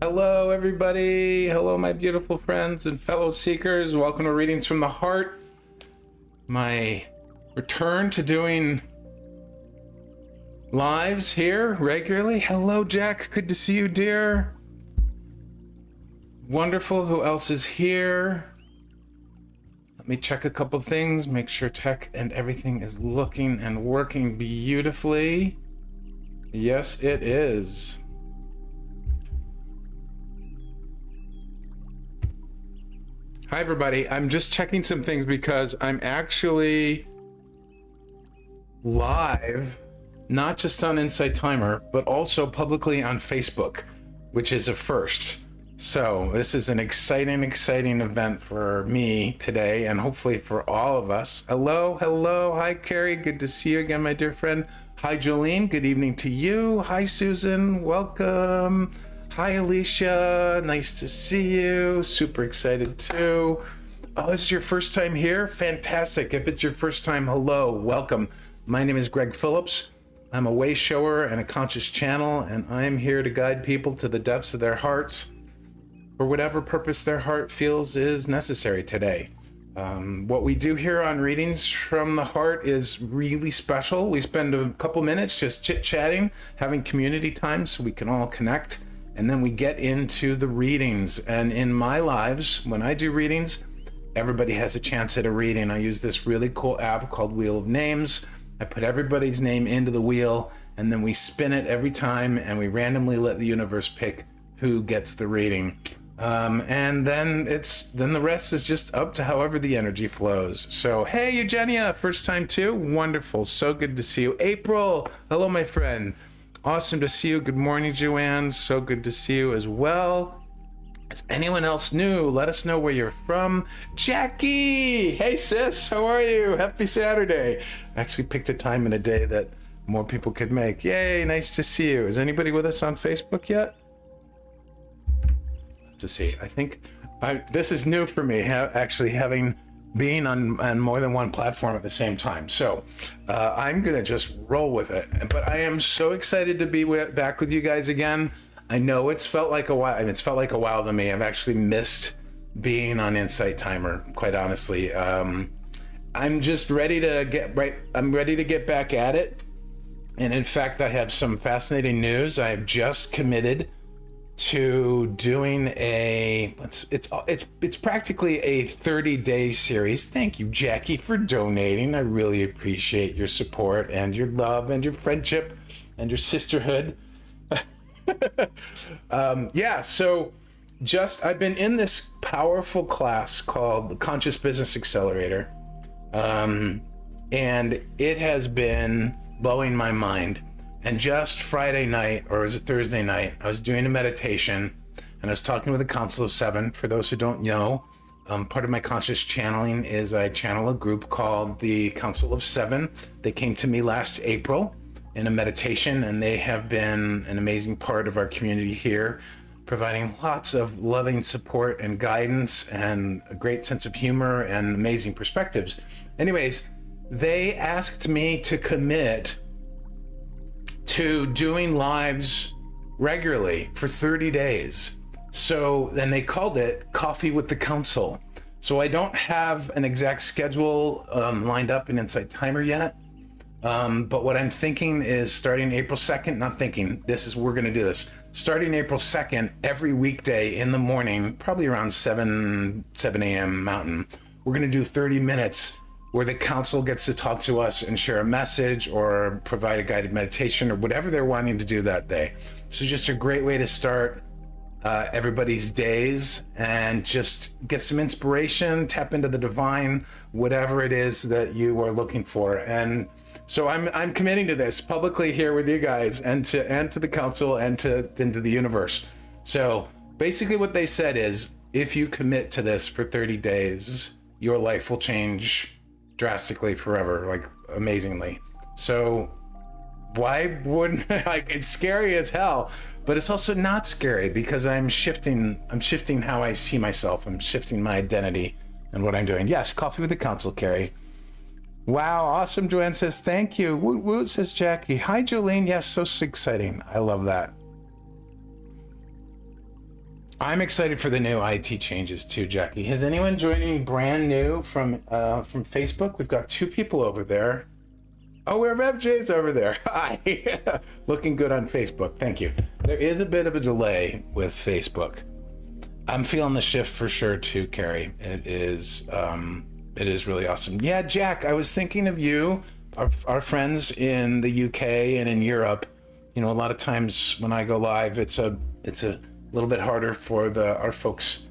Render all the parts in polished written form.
Hello, everybody. Hello, my beautiful friends and fellow seekers. Welcome to Readings from the Heart. My return to doing lives here regularly. Hello, Jack. Good to see you, dear. Wonderful. Who else is here? Let me check a couple things. Make sure tech and everything is looking and working beautifully. Yes, it is. Hi, everybody. I'm just checking some things because I'm actually live, not just on Insight Timer, but also publicly on Facebook, which is a first. So this is an exciting event for me today, and hopefully for all of us. Hello. Hi, Carrie. Good to see you again, my dear friend. Hi, Jolene. Good evening to you. Hi, Susan. Welcome. Hi, Alicia. Nice to see you. Super excited too. Oh, this is your first time here? Fantastic. If it's your first time, hello, welcome. My name is Greg Phillips. I'm a way shower and a conscious channel, and I'm here to guide people to the depths of their hearts for whatever purpose their heart feels is necessary today. What we do here on Readings from the Heart is really special. We spend a couple minutes just chit-chatting, having community time so we can all connect. And then we get into the readings. And in my lives, when I do readings, everybody has a chance at a reading. I use this really cool app called Wheel of Names. I put everybody's name into the wheel, and then we spin it every time, and we randomly let the universe pick who gets the reading. And then the rest is just up to however the energy flows. So, hey, Eugenia, first time too? Wonderful. So good to see you. April, hello, my friend. Awesome to see you. Good morning, Joanne. So good to see you as well. Is anyone else new? Let us know where you're from. Jackie! Hey, sis. How are you? Happy Saturday. I actually picked a time and a day that more people could make. Yay, nice to see you. Is anybody with us on Facebook yet? Love to see. I think this is new for me, actually being on more than one platform at the same time. So I'm gonna just roll with it. But I am so excited to be back with you guys again. I know it's felt like a while, and it's felt like a while to me. I've actually missed being on Insight Timer, quite honestly. I'm just ready to get back at it. And in fact, I have some fascinating news. I have just committed to doing it's practically a 30-day series. Thank you, Jackie, for donating. I really appreciate your support and your love and your friendship and your sisterhood. So I've been in this powerful class called the Conscious Business Accelerator, and it has been blowing my mind. And just Friday night, or was it Thursday night, I was doing a meditation and I was talking with a Council of Seven. For those who don't know, part of my conscious channeling is I channel a group called the Council of Seven. They came to me last April in a meditation, and they have been an amazing part of our community here, providing lots of loving support and guidance and a great sense of humor and amazing perspectives. Anyways, they asked me to commit to doing lives regularly for 30 days. So then they called it Coffee with the Council. So I don't have an exact schedule lined up in Insight Timer yet. But what I'm thinking is starting April 2nd, we're gonna do this. Starting April 2nd, every weekday in the morning, probably around 7 a.m. Mountain, we're gonna do 30 minutes where the council gets to talk to us and share a message or provide a guided meditation or whatever they're wanting to do that day. So just a great way to start everybody's days and just get some inspiration, tap into the divine, whatever it is that you are looking for. And so I'm committing to this publicly here with you guys and to the council and into the universe. So basically what they said is, if you commit to this for 30 days, your life will change drastically forever, like amazingly. So why wouldn't it's scary as hell, but it's also not scary because I'm shifting how I see myself. I'm shifting my identity and what I'm doing. Yes, Coffee with the Council, Carrie. Wow, awesome. Joanne says thank you. Woot woot, says Jackie. Hi, Jolene. Yes, so exciting. I love that. I'm excited for the new IT changes too, Jackie. Has anyone joining brand new from Facebook? We've got 2 people over there. Oh, we're FJ's over there. Hi. Looking good on Facebook. Thank you. There is a bit of a delay with Facebook. I'm feeling the shift for sure too, Carrie. It is really awesome. Yeah, Jack, I was thinking of you, our friends in the UK and in Europe. You know, a lot of times when I go live, it's a little bit harder for our folks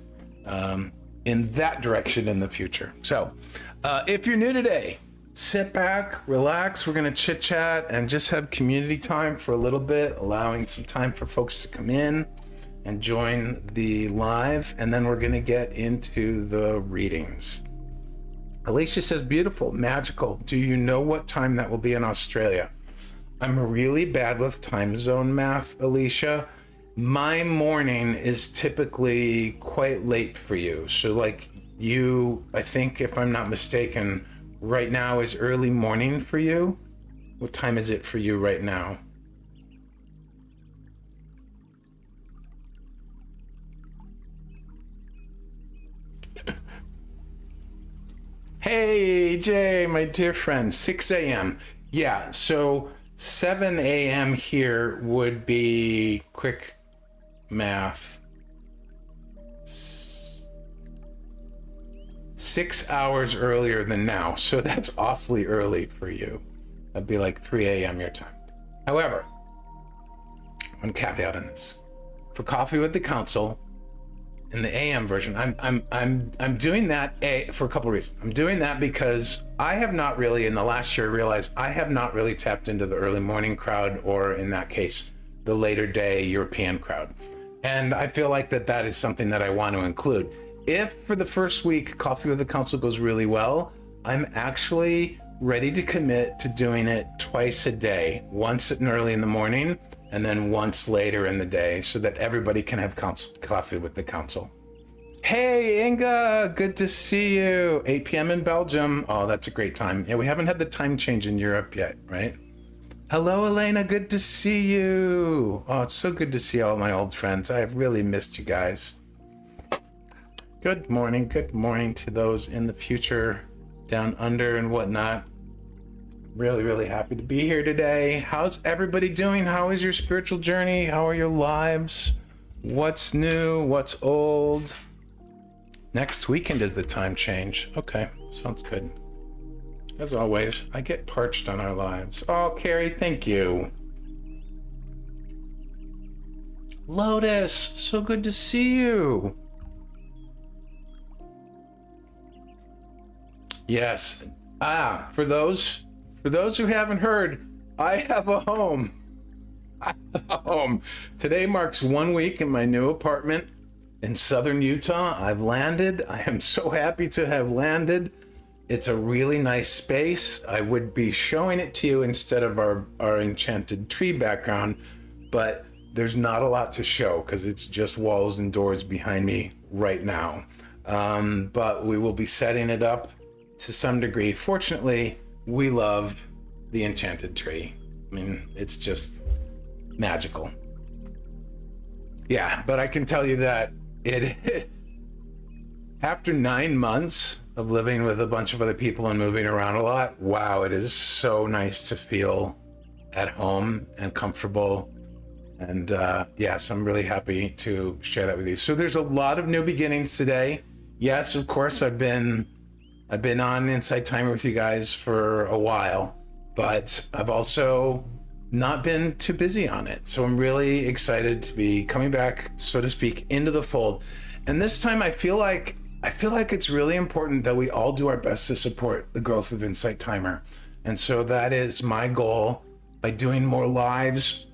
in that direction in the future. So, if you're new today, sit back, relax. We're going to chit chat and just have community time for a little bit, allowing some time for folks to come in and join the live. And then we're going to get into the readings. Alicia says, beautiful, magical. Do you know what time that will be in Australia? I'm really bad with time zone math, Alicia. My morning is typically quite late for you. So like you, I think if I'm not mistaken, right now is early morning for you. What time is it for you right now? Hey, Jay, my dear friend, 6 a.m. Yeah, so 7 a.m. here would be, quick math, 6 hours earlier than now. So that's awfully early for you. That'd be like 3 a.m. your time. However, one caveat on this. For Coffee with the Council, in the AM version, I'm doing that for a couple of reasons. I'm doing that because I have not really, in the last year, realized I have not really tapped into the early morning crowd, or in that case, the later day European crowd. And I feel like that is something that I want to include. If for the first week, Coffee with the Council goes really well, I'm actually ready to commit to doing it twice a day, once early in the morning and then once later in the day, so that everybody can have coffee with the council. Hey, Inga, good to see you. 8 p.m. in Belgium. Oh, that's a great time. Yeah, we haven't had the time change in Europe yet, right? Hello, Elena, good to see you. Oh, it's so good to see all my old friends. I have really missed you guys. Good morning to those in the future, down under and whatnot. Really happy to be here today. How's everybody doing? How is your spiritual journey? How are your lives? What's new? What's old? Next weekend is the time change. Okay, sounds good. As always, I get parched on our lives. Oh, Carrie, thank you. Lotus, so good to see you. Yes. For those who haven't heard, I have a home. Today marks 1 week in my new apartment in southern Utah. I've landed. I am so happy to have landed. It's a really nice space. I would be showing it to you instead of our enchanted tree background, but there's not a lot to show because it's just walls and doors behind me right now. But we will be setting it up to some degree. Fortunately, we love the enchanted tree. I mean, it's just magical. Yeah, but I can tell you that after 9 months of living with a bunch of other people and moving around a lot, wow, it is so nice to feel at home and comfortable. And yes, I'm really happy to share that with you. So there's a lot of new beginnings today. Yes, of course, I've been on Insight Timer with you guys for a while, but I've also not been too busy on it. So I'm really excited to be coming back, so to speak, into the fold. And this time I feel like it's really important that we all do our best to support the growth of Insight Timer. And so that is my goal. By doing more lives,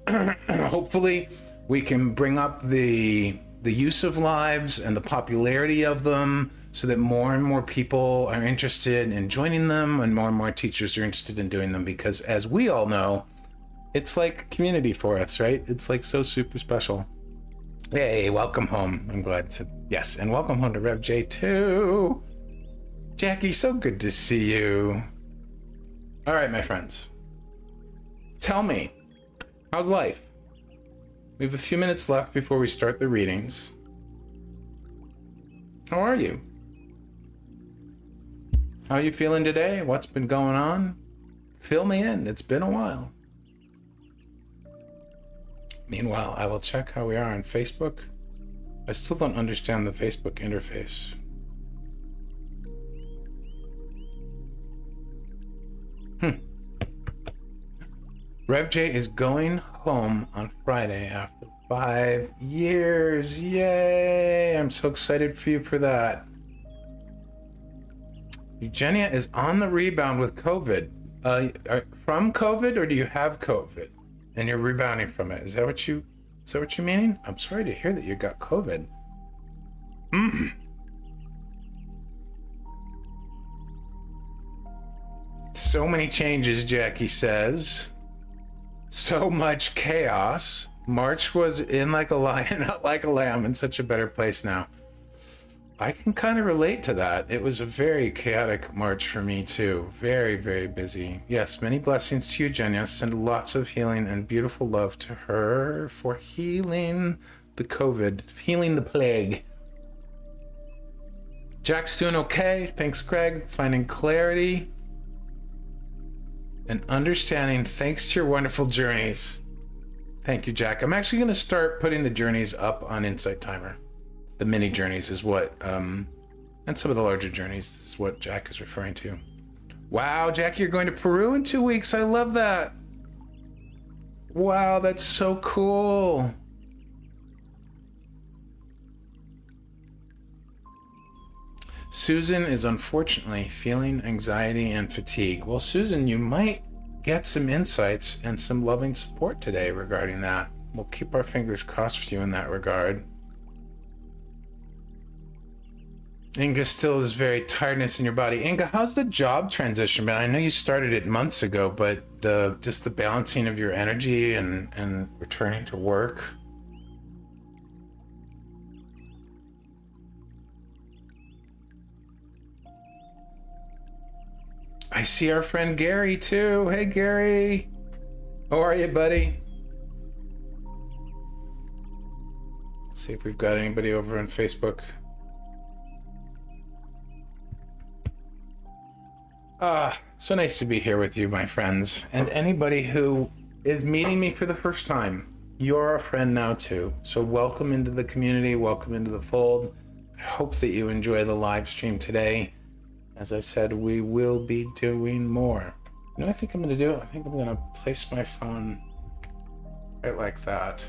hopefully we can bring up the use of lives and the popularity of them, so that more and more people are interested in joining them and more teachers are interested in doing them, because as we all know, it's like community for us, right? It's like so super special. Hey, welcome home. I'm glad to, yes, and welcome home to Rev J too. Jackie, so good to see you. All right, my friends, tell me, how's life? We have a few minutes left before we start the readings. How are you? How are you feeling today? What's been going on? Fill me in. It's been a while. Meanwhile, I will check how we are on Facebook. I still don't understand the Facebook interface. RevJ is going home on Friday after 5 years. Yay! I'm so excited for you for that. Eugenia is on the rebound with COVID. From COVID, or do you have COVID and you're rebounding from it? Is that what you're meaning? I'm sorry to hear that you got COVID. So many changes, Jackie says. So much chaos. March was in like a lion, out like a lamb, in such a better place now. I can kind of relate to that. It was a very chaotic March for me too. Very, very busy. Yes, many blessings to you, Jenya. Send lots of healing and beautiful love to her for healing the COVID, healing the plague. Jack's doing okay. Thanks, Craig. Finding clarity and understanding thanks to your wonderful journeys. Thank you, Jack. I'm actually going to start putting the journeys up on Insight Timer. The mini journeys is what, and some of the larger journeys is what Jack is referring to. Wow, Jackie, you're going to Peru in 2 weeks. I love that. Wow, that's so cool. Susan is unfortunately feeling anxiety and fatigue. Well, Susan, you might get some insights and some loving support today regarding that. We'll keep our fingers crossed for you in that regard. Inga still is very tiredness in your body. Inga, how's the job transition been? I know you started it months ago, but just the balancing of your energy and returning to work. I see our friend Gary too. Hey Gary, how are you, buddy? Let's see if we've got anybody over on Facebook. So nice to be here with you, my friends, and anybody who is meeting me for the first time. You're a friend now too, so welcome into the community, welcome into the fold. I hope that you enjoy the live stream today. As I said, we will be doing more. You know what I think I'm going to do? I think I'm going to place my phone right like that.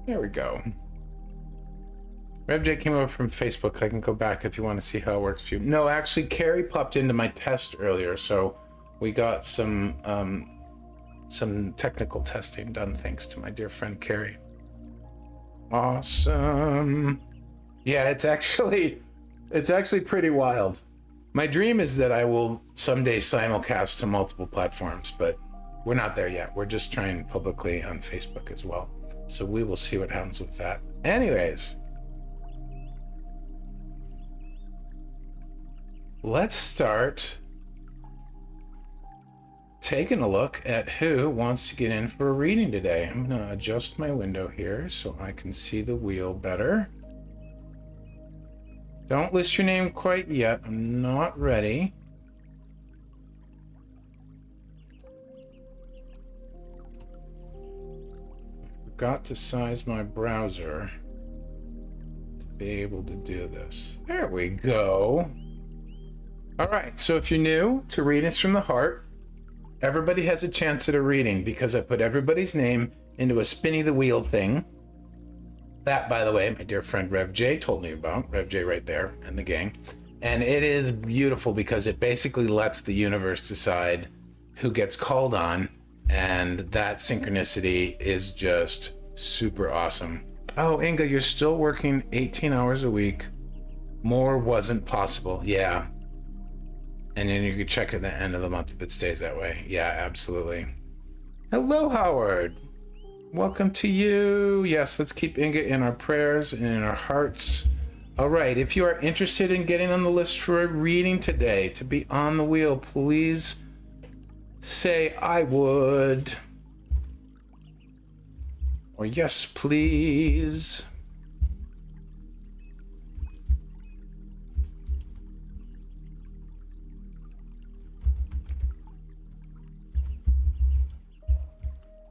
There we go. RevJ came over from Facebook. I can go back if you want to see how it works for you. No, actually, Carrie popped into my test earlier, so we got some technical testing done thanks to my dear friend Carrie. Awesome. Yeah, it's actually pretty wild. My dream is that I will someday simulcast to multiple platforms, but we're not there yet. We're just trying publicly on Facebook as well. So we will see what happens with that. Anyways, let's start taking a look at who wants to get in for a reading today. I'm going to adjust my window here so I can see the wheel better. Don't list your name quite yet. I'm not ready. I forgot to size my browser to be able to do this. There we go. All right, so if you're new to Readings from the Heart, everybody has a chance at a reading because I put everybody's name into a spinny the wheel thing. That, by the way, my dear friend Rev J told me about. Rev J right there and the gang. And it is beautiful because it basically lets the universe decide who gets called on. And that synchronicity is just super awesome. Oh, Inga, you're still working 18 hours a week. More wasn't possible. Yeah. And then you can check at the end of the month if it stays that way. Yeah, absolutely. Hello, Howard. Welcome to you. Yes, let's keep Inga in our prayers and in our hearts. All right, if you are interested in getting on the list for a reading today, to be on the wheel, please say I would. Or yes, please.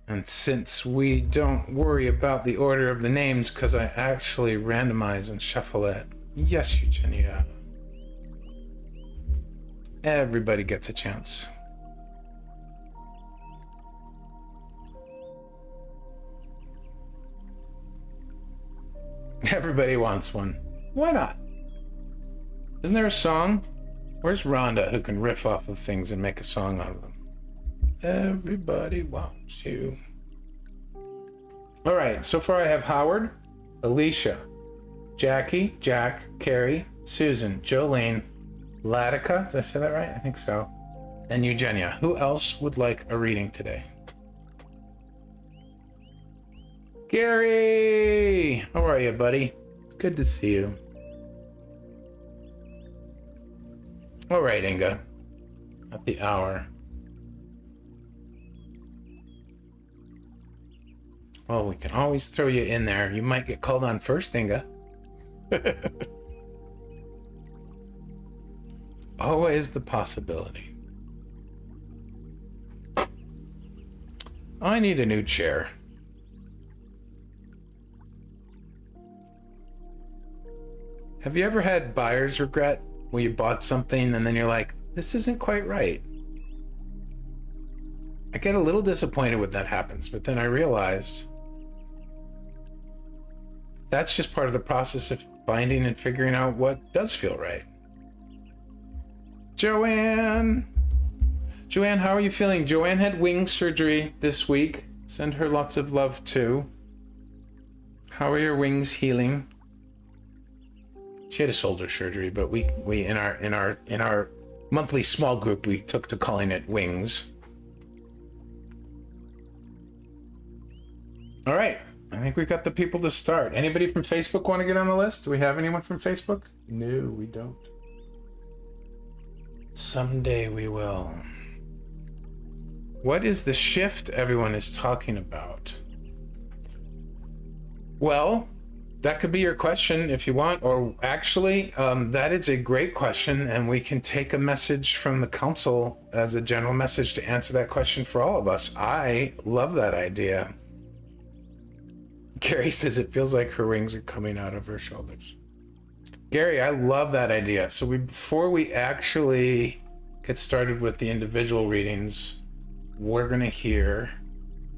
And since we don't worry about the order of the names because I actually randomize and shuffle it. Yes, Eugenia. Everybody gets a chance. Everybody wants one. Why not? Isn't there a song? Where's Rhonda who can riff off of things and make a song out of them? Everybody wants you. All right, so far I have Howard, Alicia, Jackie, Jack, Carrie, Susan, Jolene, Latica. Did I say that right? I think so. And Eugenia. Who else would like a reading today? Gary! How are you, buddy? It's good to see you. All right, Inga. At the hour. Well, we can always throw you in there. You might get called on first, Inga. Always the possibility. I need a new chair. Have you ever had buyer's regret where you bought something and then you're like, this isn't quite right? I get a little disappointed when that happens, but then I realized that's just part of the process of finding and figuring out what does feel right. Joanne, how are you feeling? Joanne had wing surgery this week. Send her lots of love too. How are your wings healing? She had a shoulder surgery, but we in our monthly small group we took to calling it wings. All right. I think we've got the people to start. Anybody from Facebook want to get on the list? Do we have anyone from Facebook? No, we don't. Someday we will. What is the shift everyone is talking about? Well, that could be your question if you want, or actually, that is a great question, and we can take a message from the council as a general message to answer that question for all of us. I love that idea. Gary says it feels like her wings are coming out of her shoulders. Gary, I love that idea. So before we actually get started with the individual readings, we're going to hear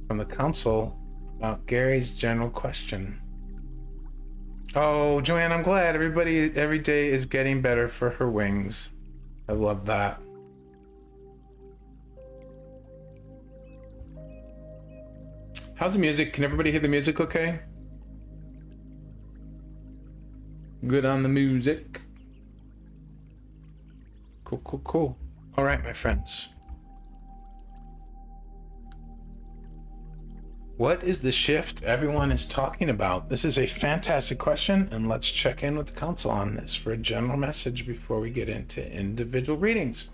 from the council about Gary's general question. Oh, Joanne, I'm glad everybody every day is getting better for her wings. I love that. How's the music? Can everybody hear the music okay? Good on the music. Cool. All right, my friends. What is the shift everyone is talking about? This is a fantastic question, and let's check in with the council on this for a general message before we get into individual readings.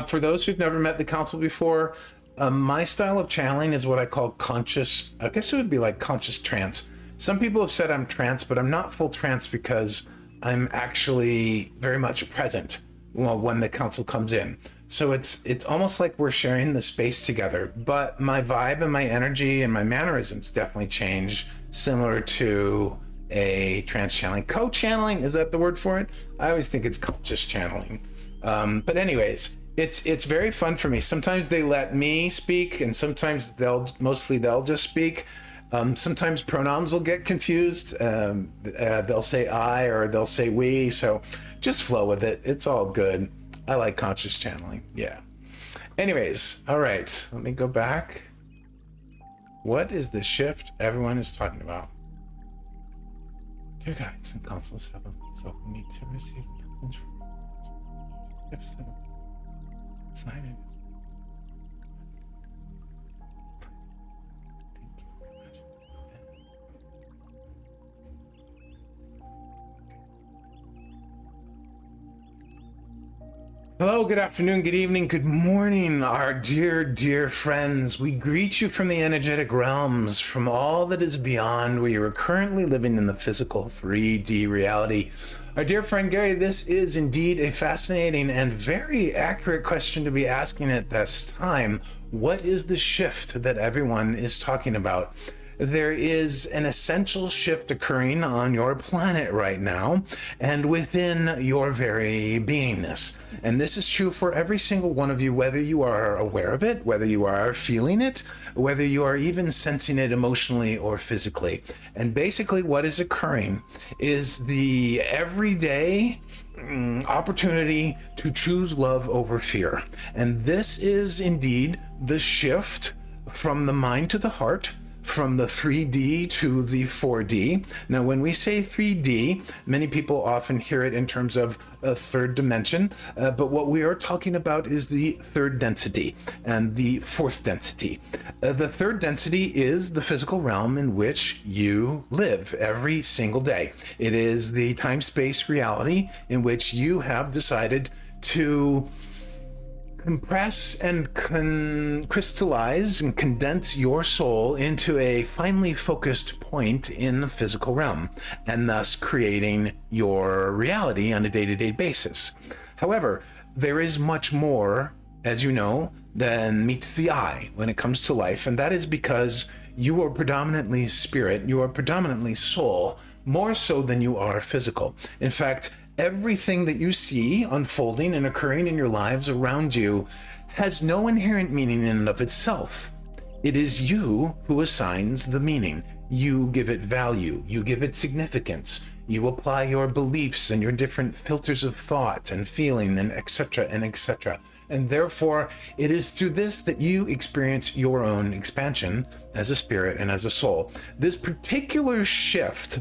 For those who've never met the council before, my style of channeling is what I call conscious, I guess it would be like conscious trance. Some people have said I'm trance, but I'm not full trance because I'm actually very much present when the council comes in. So it's almost like we're sharing the space together, but my vibe and my energy and my mannerisms definitely change, similar to a trance channeling. Co-channeling, is that the word for it? I always think it's conscious channeling. But anyways, it's very fun for me. Sometimes they let me speak, and sometimes they'll just speak. Sometimes pronouns will get confused. They'll say I or they'll say we. So just flow with it. It's all good. I like conscious channeling. Yeah. Anyways, all right. Let me go back. What is the shift everyone is talking about? Dear guides and council of so need to receive message from sign in. Hello, good afternoon, good evening, good morning, our dear friends. We greet you from the energetic realms, from all that is beyond where you are currently living in the physical 3D reality Our dear friend Gary, this is indeed a fascinating and very accurate question to be asking at this time. What is the shift that everyone is talking about? There is an essential shift occurring on your planet right now and within your very beingness. And this is true for every single one of you, whether you are aware of it, whether you are feeling it, whether you are even sensing it emotionally or physically. And basically what is occurring is the everyday opportunity to choose love over fear. And this is indeed the shift from the mind to the heart, from the 3D to the 4D. Now, when we say 3D, many people often hear it in terms of a third dimension, but what we are talking about is the third density and the fourth density. The third density is the physical realm in which you live every single day. It is the time-space reality in which you have decided to compress and crystallize and condense your soul into a finely focused point in the physical realm, and thus creating your reality on a day-to-day basis. However, there is much more, as you know, than meets the eye when it comes to life, and that is because you are predominantly spirit, you are predominantly soul, more so than you are physical. In fact, everything that you see unfolding and occurring in your lives around you has no inherent meaning in and of itself. It is you who assigns the meaning. You give it value. You give it significance. You apply your beliefs and your different filters of thought and feeling and etc. and etc. And therefore, it is through this that you experience your own expansion as a spirit and as a soul. This particular shift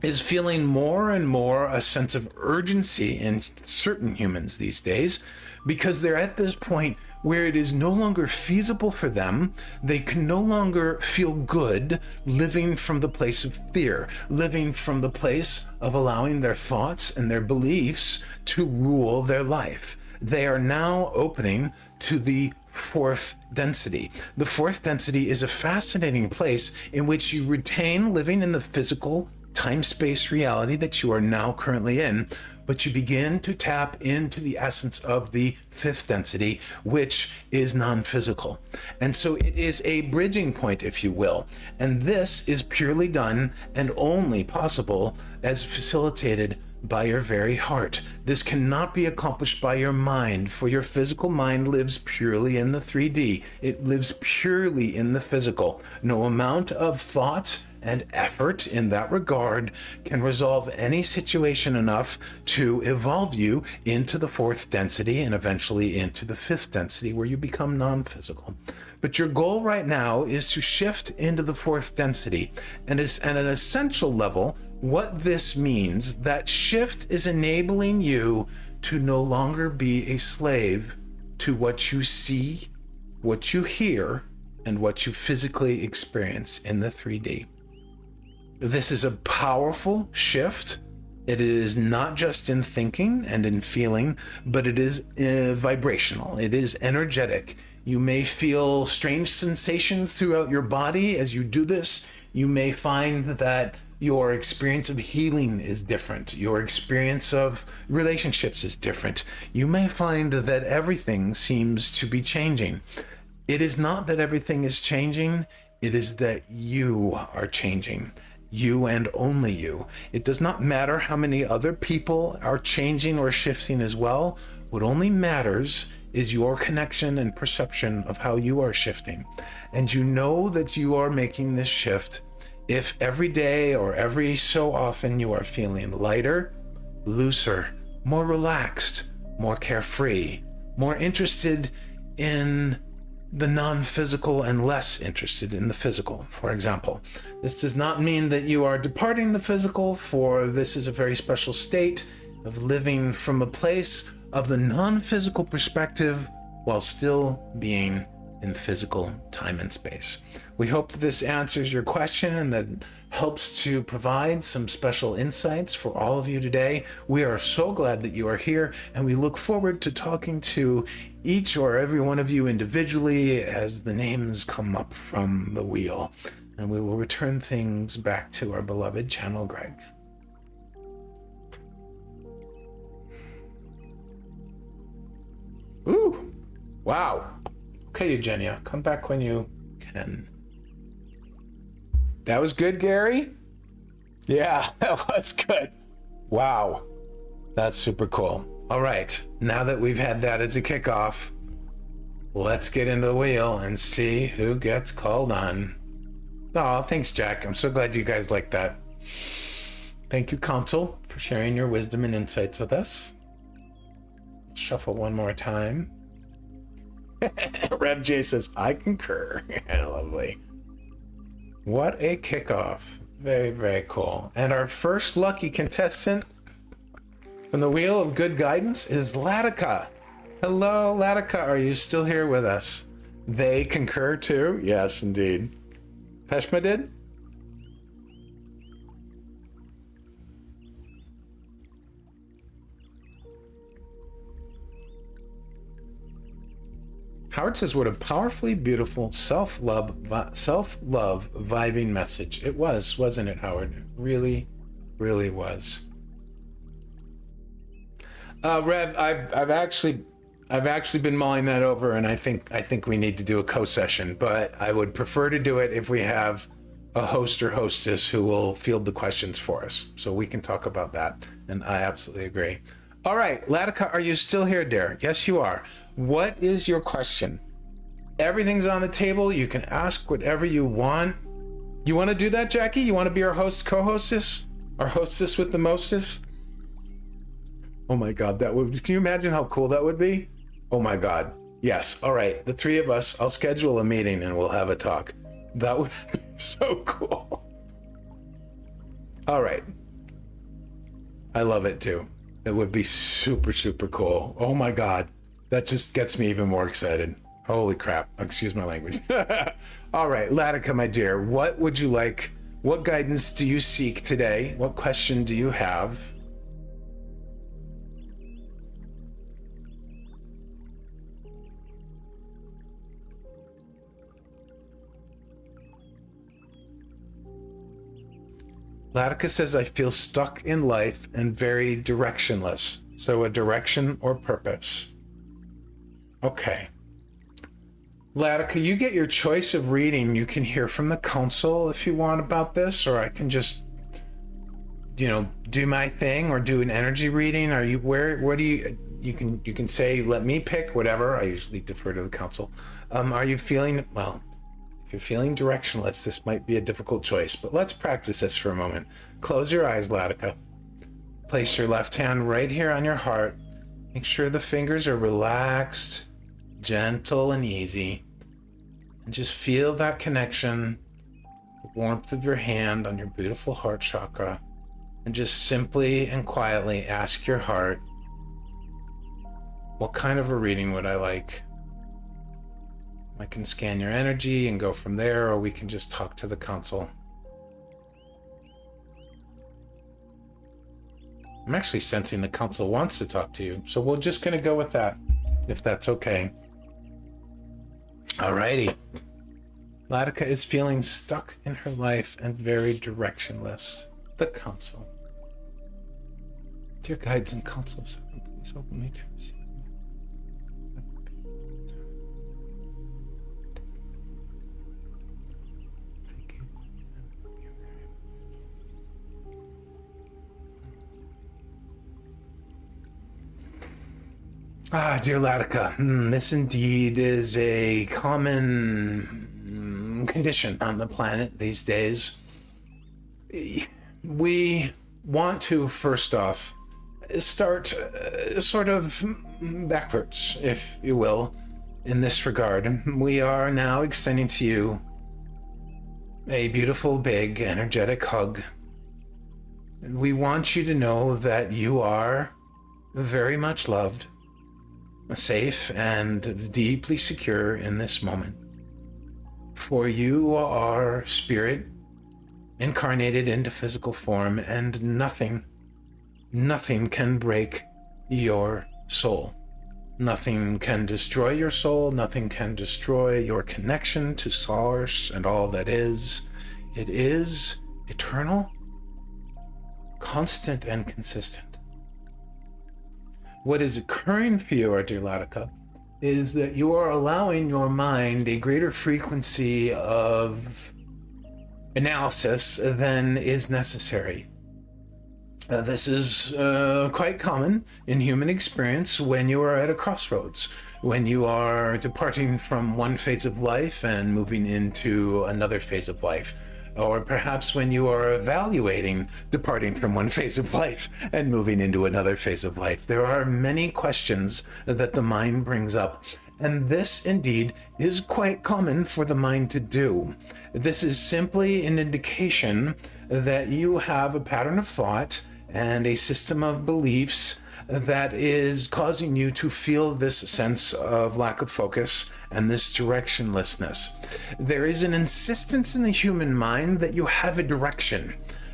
is feeling more and more a sense of urgency in certain humans these days, because they're at this point where it is no longer feasible for them. They can no longer feel good living from the place of fear, living from the place of allowing their thoughts and their beliefs to rule their life. They are now opening to the fourth density. The fourth density is a fascinating place in which you retain living in the physical time-space reality that you are now currently in, but you begin to tap into the essence of the fifth density, which is non-physical. And so it is a bridging point, if you will. And this is purely done and only possible as facilitated by your very heart. This cannot be accomplished by your mind, for your physical mind lives purely in the 3D. It lives purely in the physical. No amount of thought and effort in that regard can resolve any situation enough to evolve you into the fourth density and eventually into the fifth density, where you become non-physical. But your goal right now is to shift into the fourth density. And at an essential level, what this means, that shift is enabling you to no longer be a slave to what you see, what you hear, and what you physically experience in the 3D. This is a powerful shift. It is not just in thinking and in feeling, but it is vibrational. It is energetic. You may feel strange sensations throughout your body as you do this. You may find that your experience of healing is different. Your experience of relationships is different. You may find that everything seems to be changing. It is not that everything is changing. It is that you are changing. You and only you. It does not matter how many other people are changing or shifting as well. What only matters is your connection and perception of how you are shifting. And you know that you are making this shift if every day or every so often you are feeling lighter, looser, more relaxed, more carefree, more interested in the non-physical and less interested in the physical, for example. This does not mean that you are departing the physical, for this is a very special state of living from a place of the non-physical perspective while still being in physical time and space. We hope that this answers your question and that helps to provide some special insights for all of you today. We are so glad that you are here, and we look forward to talking to each or every one of you individually as the names come up from the wheel. And we will return things back to our beloved channel, Greg. Ooh, wow. Okay, Eugenia, come back when you can. That was good, Gary? Yeah, that was good. Wow, that's super cool. All right, now that we've had that as a kickoff, let's get into the wheel and see who gets called on. Oh, thanks, Jack. I'm so glad you guys like that. Thank you, Council, for sharing your wisdom and insights with us. Shuffle one more time. Rev J says, I concur. Lovely. What a kickoff. Very, very cool. And our first lucky contestant from the Wheel of Good Guidance is Latika. Hello, Latika. Are you still here with us? They concur too? Yes, indeed. Peshma did? Howard says, what a powerfully beautiful self-love vibing message. It was, wasn't it, Howard? It really, really was. Rev, I've actually been mulling that over, and I think we need to do a co-session, but I would prefer to do it if we have a host or hostess who will field the questions for us, so we can talk about that. And I absolutely agree. All right, Latika, are you still here, dear? Yes, you are. What is your question? Everything's on the table. You can ask whatever you want. You want to do that, Jackie? You want to be our host, co-hostess? Our hostess with the mostess? Oh my God, can you imagine how cool that would be? Oh my God. Yes. All right. The three of us, I'll schedule a meeting and we'll have a talk. That would be so cool. All right. I love it too. It would be super, super cool. Oh my God. That just gets me even more excited. Holy crap. Excuse my language. All right, Latika, my dear, what would you like? What guidance do you seek today? What question do you have? Latika says, I feel stuck in life and very directionless. So a direction or purpose. Okay. Latika, you get your choice of reading. You can hear from the council if you want about this, or I can just, do my thing or do an energy reading. Are you, what do you can say, let me pick, whatever. I usually defer to the council. Are you feeling, well, if you're feeling directionless, this might be a difficult choice, but let's practice this for a moment. Close your eyes, Latika. Place your left hand right here on your heart. Make sure the fingers are relaxed, gentle and easy. And just feel that connection, the warmth of your hand on your beautiful heart chakra. And just simply and quietly ask your heart, what kind of a reading would I like? I can scan your energy and go from there, or we can just talk to the council. I'm actually sensing the council wants to talk to you, so we're just going to go with that, if that's okay. Alrighty. Latika is feeling stuck in her life and very directionless. The council. Dear guides and councils, please open me to receive. Dear Latika, this indeed is a common condition on the planet these days. We want to, first off, start sort of backwards, if you will, in this regard. We are now extending to you a beautiful, big, energetic hug. We want you to know that you are very much loved, safe and deeply secure in this moment. For you are spirit incarnated into physical form, and nothing can break your soul. Nothing can destroy your soul. Nothing can destroy your connection to Source and all that is. It is eternal, constant, and consistent. What is occurring for you, our dear Latika, is that you are allowing your mind a greater frequency of analysis than is necessary. This is quite common in human experience when you are at a crossroads, when you are departing from one phase of life and moving into another phase of life, or perhaps when you are evaluating departing from one phase of life and moving into another phase of life. There are many questions that the mind brings up, and this indeed is quite common for the mind to do. This is simply an indication that you have a pattern of thought and a system of beliefs that is causing you to feel this sense of lack of focus and this directionlessness. There is an insistence in the human mind that you have a direction,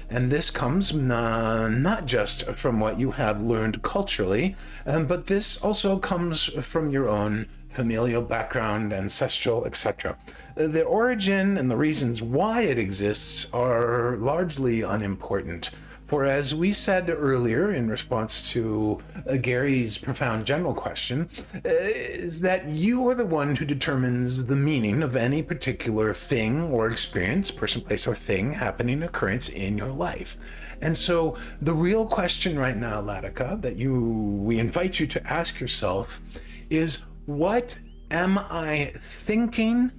and this comes not just from what you have learned culturally, but this also comes from your own familial background, ancestral, etc. The origin and the reasons why it exists are largely unimportant. For as we said earlier in response to Gary's profound general question, is that you are the one who determines the meaning of any particular thing or experience, person, place, or thing, happening, occurrence in your life. And so the real question right now, Latika, that we invite you to ask yourself is, what am I thinking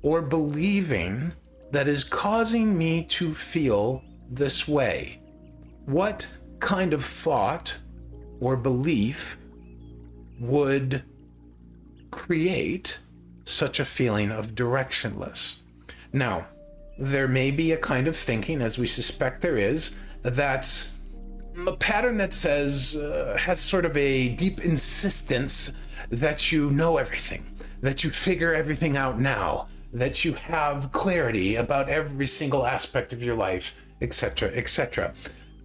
or believing that is causing me to feel this way? What kind of thought or belief would create such a feeling of directionless? Now, there may be a kind of thinking, as we suspect there is, that's a pattern that says, has sort of a deep insistence that you know everything, that you figure everything out now, that you have clarity about every single aspect of your life, etc., etc.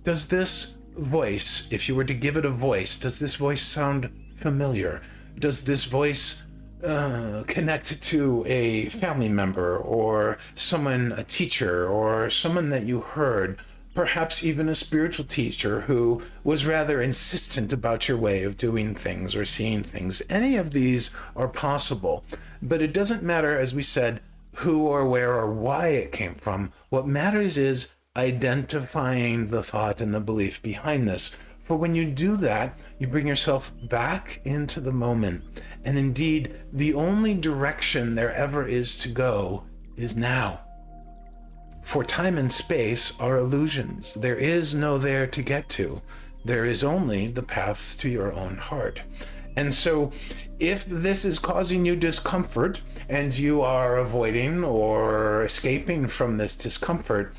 Does this voice, if you were to give it a voice, does this voice sound familiar? Does this voice connect to a family member or someone, a teacher, or someone that you heard, perhaps even a spiritual teacher who was rather insistent about your way of doing things or seeing things? Any of these are possible, but it doesn't matter, as we said, who or where or why it came from. What matters is identifying the thought and the belief behind this. For when you do that, you bring yourself back into the moment. And indeed, the only direction there ever is to go is now. For time and space are illusions. There is no there to get to. There is only the path to your own heart. And so if this is causing you discomfort and you are avoiding or escaping from this discomfort,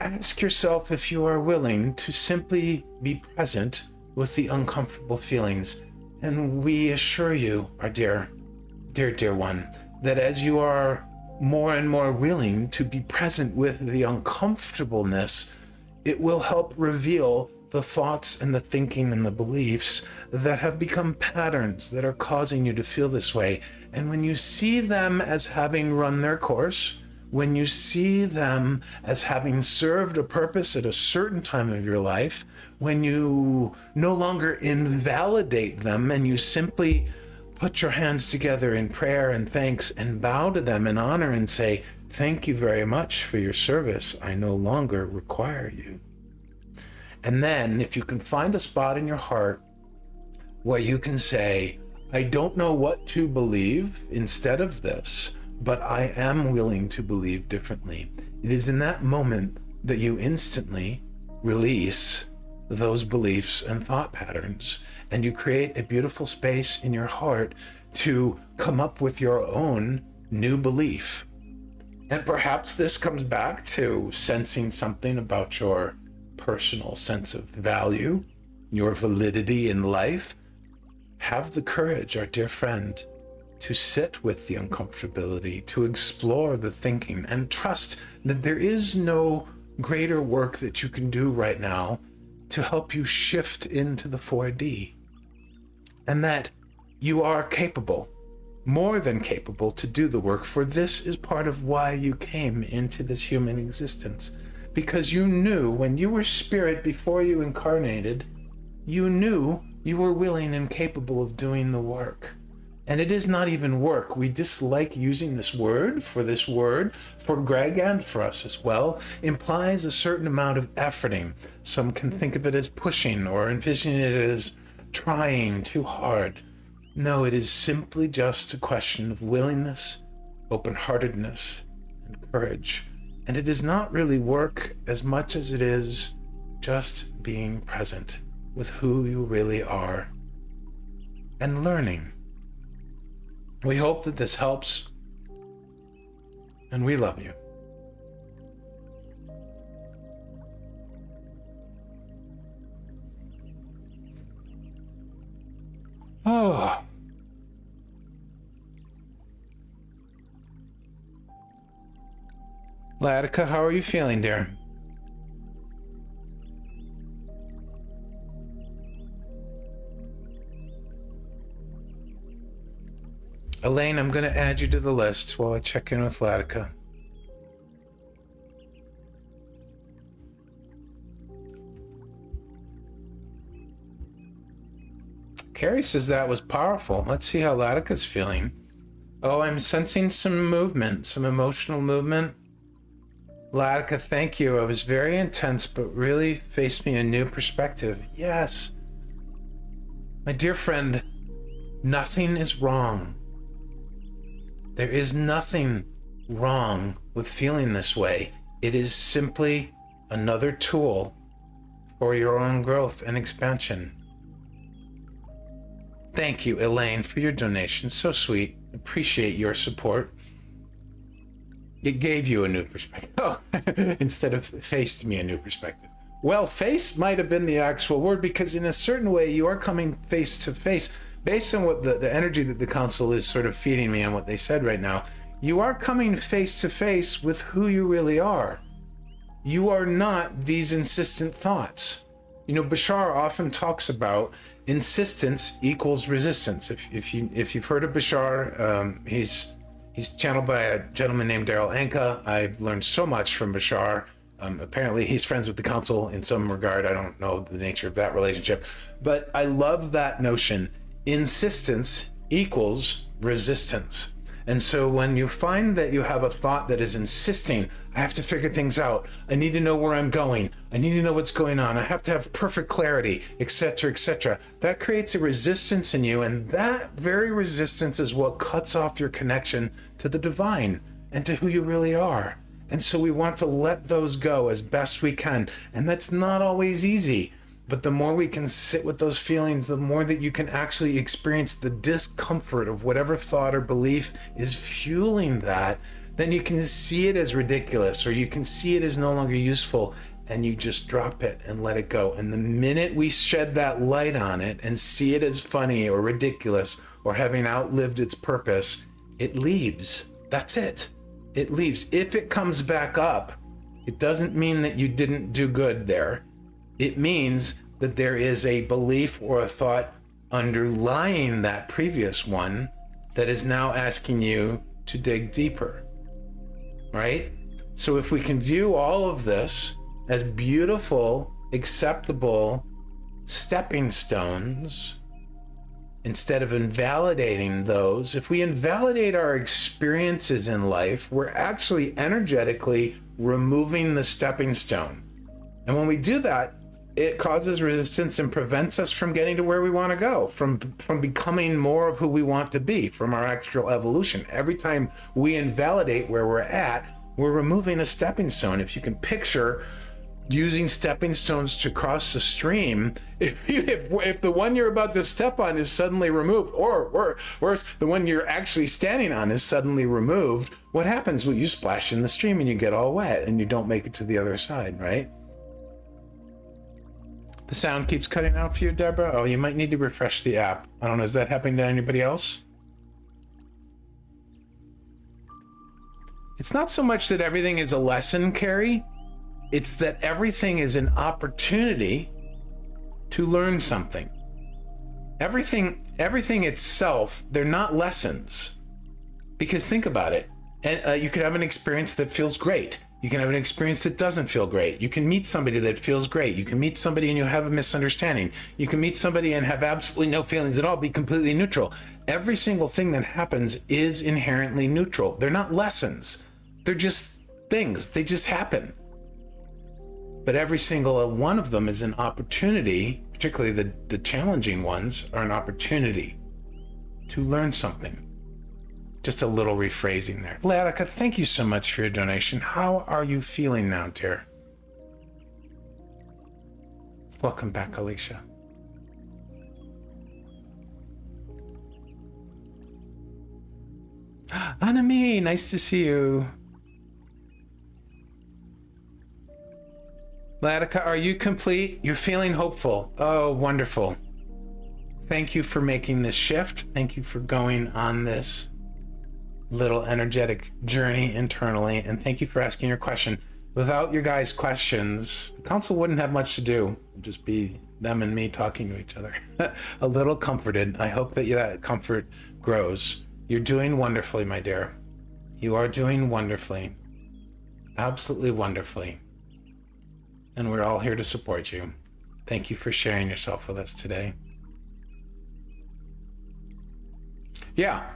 ask yourself if you are willing to simply be present with the uncomfortable feelings. And we assure you, our dear one, that as you are more and more willing to be present with the uncomfortableness, it will help reveal the thoughts and the thinking and the beliefs that have become patterns that are causing you to feel this way. And when you see them as having run their course, when you see them as having served a purpose at a certain time of your life, when you no longer invalidate them and you simply put your hands together in prayer and thanks and bow to them in honor and say, "Thank you very much for your service. I no longer require you." And then if you can find a spot in your heart where you can say, "I don't know what to believe instead of this, but I am willing to believe differently," it is in that moment that you instantly release those beliefs and thought patterns, and you create a beautiful space in your heart to come up with your own new belief. And perhaps this comes back to sensing something about your personal sense of value, your validity in life. Have the courage, our dear friend, to sit with the uncomfortability, to explore the thinking, and trust that there is no greater work that you can do right now to help you shift into the 4D. And that you are capable, more than capable, to do the work, for this is part of why you came into this human existence. Because you knew when you were spirit before you incarnated, you knew you were willing and capable of doing the work. And it is not even work. We dislike using this word, for Greg and for us as well, implies a certain amount of efforting. Some can think of it as pushing or envisioning it as trying too hard. No, it is simply just a question of willingness, open-heartedness, and courage. And it is not really work as much as it is just being present with who you really are and learning. We hope that this helps, and we love you. Oh. Latika, how are you feeling, dear? Elaine, I'm going to add you to the list while I check in with Latika. Carrie says that was powerful. Let's see how Latika's feeling. Oh, I'm sensing some movement, some emotional movement. Latika, thank you. It was very intense, but really faced me a new perspective. Yes. My dear friend, nothing is wrong. There is nothing wrong with feeling this way. It is simply another tool for your own growth and expansion. Thank you, Elaine, for your donation. So sweet. Appreciate your support. It gave you a new perspective. Oh, instead of faced me a new perspective. Well, face might have been the actual word, because in a certain way you are coming face to face. Based on what the energy that the council is sort of feeding me and what they said right now, you are coming face to face with who you really are. You are not these insistent thoughts. You know, Bashar often talks about insistence equals resistance. If you've heard of Bashar, he's channeled by a gentleman named Daryl Anka. I've learned so much from Bashar. Apparently he's friends with the council in some regard. I don't know the nature of that relationship, but I love that notion. Insistence equals resistance. And so when you find that you have a thought that is insisting, I have to figure things out, I need to know where I'm going, I need to know what's going on, I have to have perfect clarity, etc., etc., that creates a resistance in you, and that very resistance is what cuts off your connection to the divine and to who you really are. And so we want to let those go as best we can, and that's not always easy. But the more we can sit with those feelings, the more that you can actually experience the discomfort of whatever thought or belief is fueling that, then you can see it as ridiculous, or you can see it as no longer useful, and you just drop it and let it go. And the minute we shed that light on it and see it as funny or ridiculous or having outlived its purpose, it leaves. That's it. It leaves. If it comes back up, it doesn't mean that you didn't do good there. It means that there is a belief or a thought underlying that previous one that is now asking you to dig deeper, right? So if we can view all of this as beautiful, acceptable stepping stones, instead of invalidating those, if we invalidate our experiences in life, we're actually energetically removing the stepping stone. And when we do that, it causes resistance and prevents us from getting to where we want to go, from becoming more of who we want to be, from our actual evolution. Every time we invalidate where we're at, we're removing a stepping stone. If you can picture using stepping stones to cross the stream, if the one you're about to step on is suddenly removed, or worse, the one you're actually standing on is suddenly removed, what happens? Well, you splash in the stream and you get all wet and you don't make it to the other side, right? The sound keeps cutting out for you, Deborah. Oh, you might need to refresh the app. I don't know, is that happening to anybody else? It's not so much that everything is a lesson, Carrie. It's that everything is an opportunity to learn something. Everything itself, they're not lessons. Because think about it. And you could have an experience that feels great. You can have an experience that doesn't feel great. You can meet somebody that feels great. You can meet somebody and you have a misunderstanding. You can meet somebody and have absolutely no feelings at all, be completely neutral. Every single thing that happens is inherently neutral. They're not lessons. They're just things. They just happen. But every single one of them is an opportunity, particularly the challenging ones are an opportunity to learn something. Just a little rephrasing there. Latica, thank you so much for your donation. How are you feeling now, dear? Welcome back, Alicia. Anami, nice to see you. Latica, are you complete? You're feeling hopeful. Oh, wonderful. Thank you for making this shift. Thank you for going on this little energetic journey internally, and thank you for asking your question. Without your guys' questions, the council wouldn't have much to do. It'd just be them and me talking to each other. A little comforted. I hope that that comfort grows. You're doing wonderfully, my dear. You are doing wonderfully. Absolutely wonderfully. And we're all here to support you. Thank you for sharing yourself with us today. Yeah.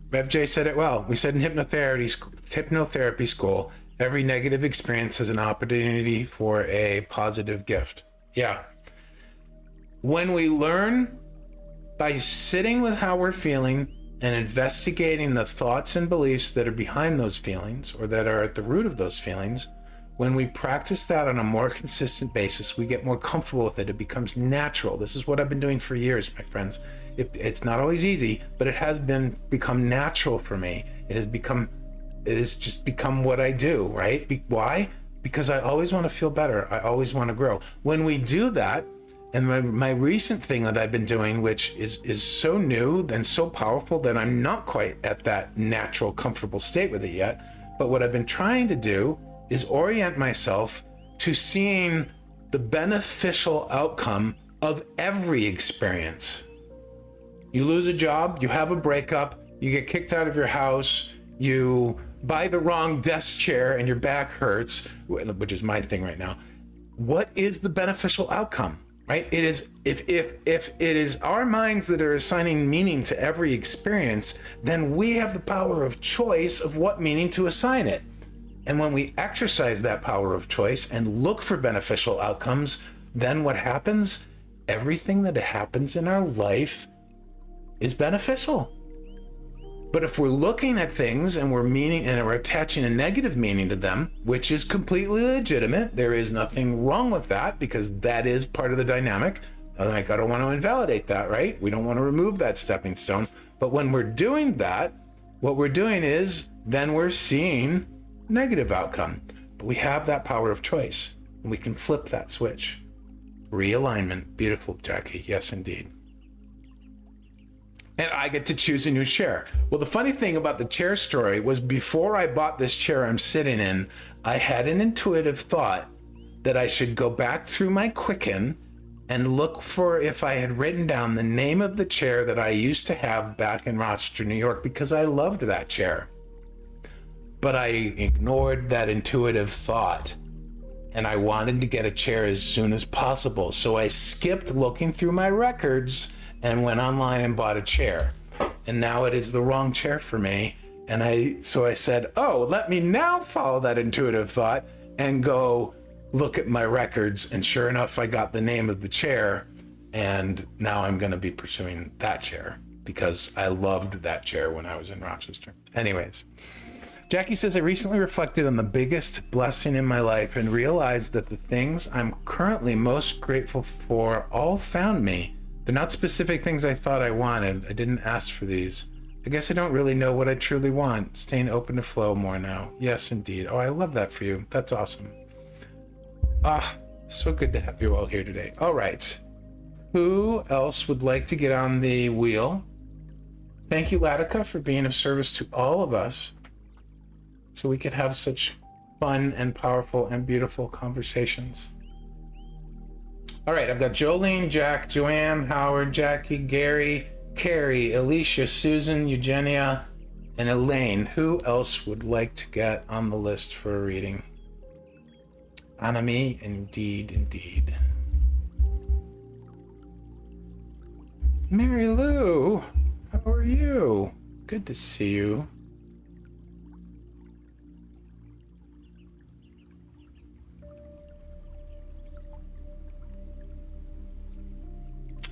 Rev J said it well. We said in hypnotherapy school, every negative experience is an opportunity for a positive gift. Yeah. When we learn by sitting with how we're feeling and investigating the thoughts and beliefs that are behind those feelings or that are at the root of those feelings, when we practice that on a more consistent basis, we get more comfortable with it. It becomes natural. This is what I've been doing for years, my friends. It's not always easy, but it has become natural for me. It has just become what I do, right? Why? Because I always want to feel better. I always want to grow. When we do that, and my recent thing that I've been doing, which is so new and so powerful that I'm not quite at that natural, comfortable state with it yet. But what I've been trying to do is orient myself to seeing the beneficial outcome of every experience. You lose a job, you have a breakup, you get kicked out of your house, you buy the wrong desk chair and your back hurts, which is my thing right now. What is the beneficial outcome, right? It is, if it is our minds that are assigning meaning to every experience, then we have the power of choice of what meaning to assign it. And when we exercise that power of choice and look for beneficial outcomes, then what happens? Everything that happens in our life is beneficial. But if we're looking at things and we're attaching a negative meaning to them, which is completely legitimate, there is nothing wrong with that because that is part of the dynamic. Like, I don't want to invalidate that, right? We don't want to remove that stepping stone. But when we're doing that, what we're doing is then we're seeing negative outcome. But we have that power of choice and we can flip that switch. Realignment. Beautiful, Jackie. Yes, indeed. And I get to choose a new chair. Well, the funny thing about the chair story was before I bought this chair I'm sitting in, I had an intuitive thought that I should go back through my Quicken and look for if I had written down the name of the chair that I used to have back in Rochester, New York, because I loved that chair. But I ignored that intuitive thought and I wanted to get a chair as soon as possible. So I skipped looking through my records and went online and bought a chair. And now it is the wrong chair for me. And so I said, oh, let me now follow that intuitive thought and go look at my records. And sure enough, I got the name of the chair. And now I'm going to be pursuing that chair because I loved that chair when I was in Rochester. Anyways, Jackie says, I recently reflected on the biggest blessing in my life and realized that the things I'm currently most grateful for all found me. They're not specific things I thought I wanted. I didn't ask for these. I guess I don't really know what I truly want. Staying open to flow more now. Yes, indeed. Oh, I love that for you. That's awesome. So good to have you all here today. All right. Who else would like to get on the wheel? Thank you, Latica, for being of service to all of us so we could have such fun and powerful and beautiful conversations. All right, I've got Jolene, Jack, Joanne, Howard, Jackie, Gary, Carrie, Alicia, Susan, Eugenia, and Elaine. Who else would like to get on the list for a reading? Anami, indeed, indeed. Mary Lou, how are you? Good to see you.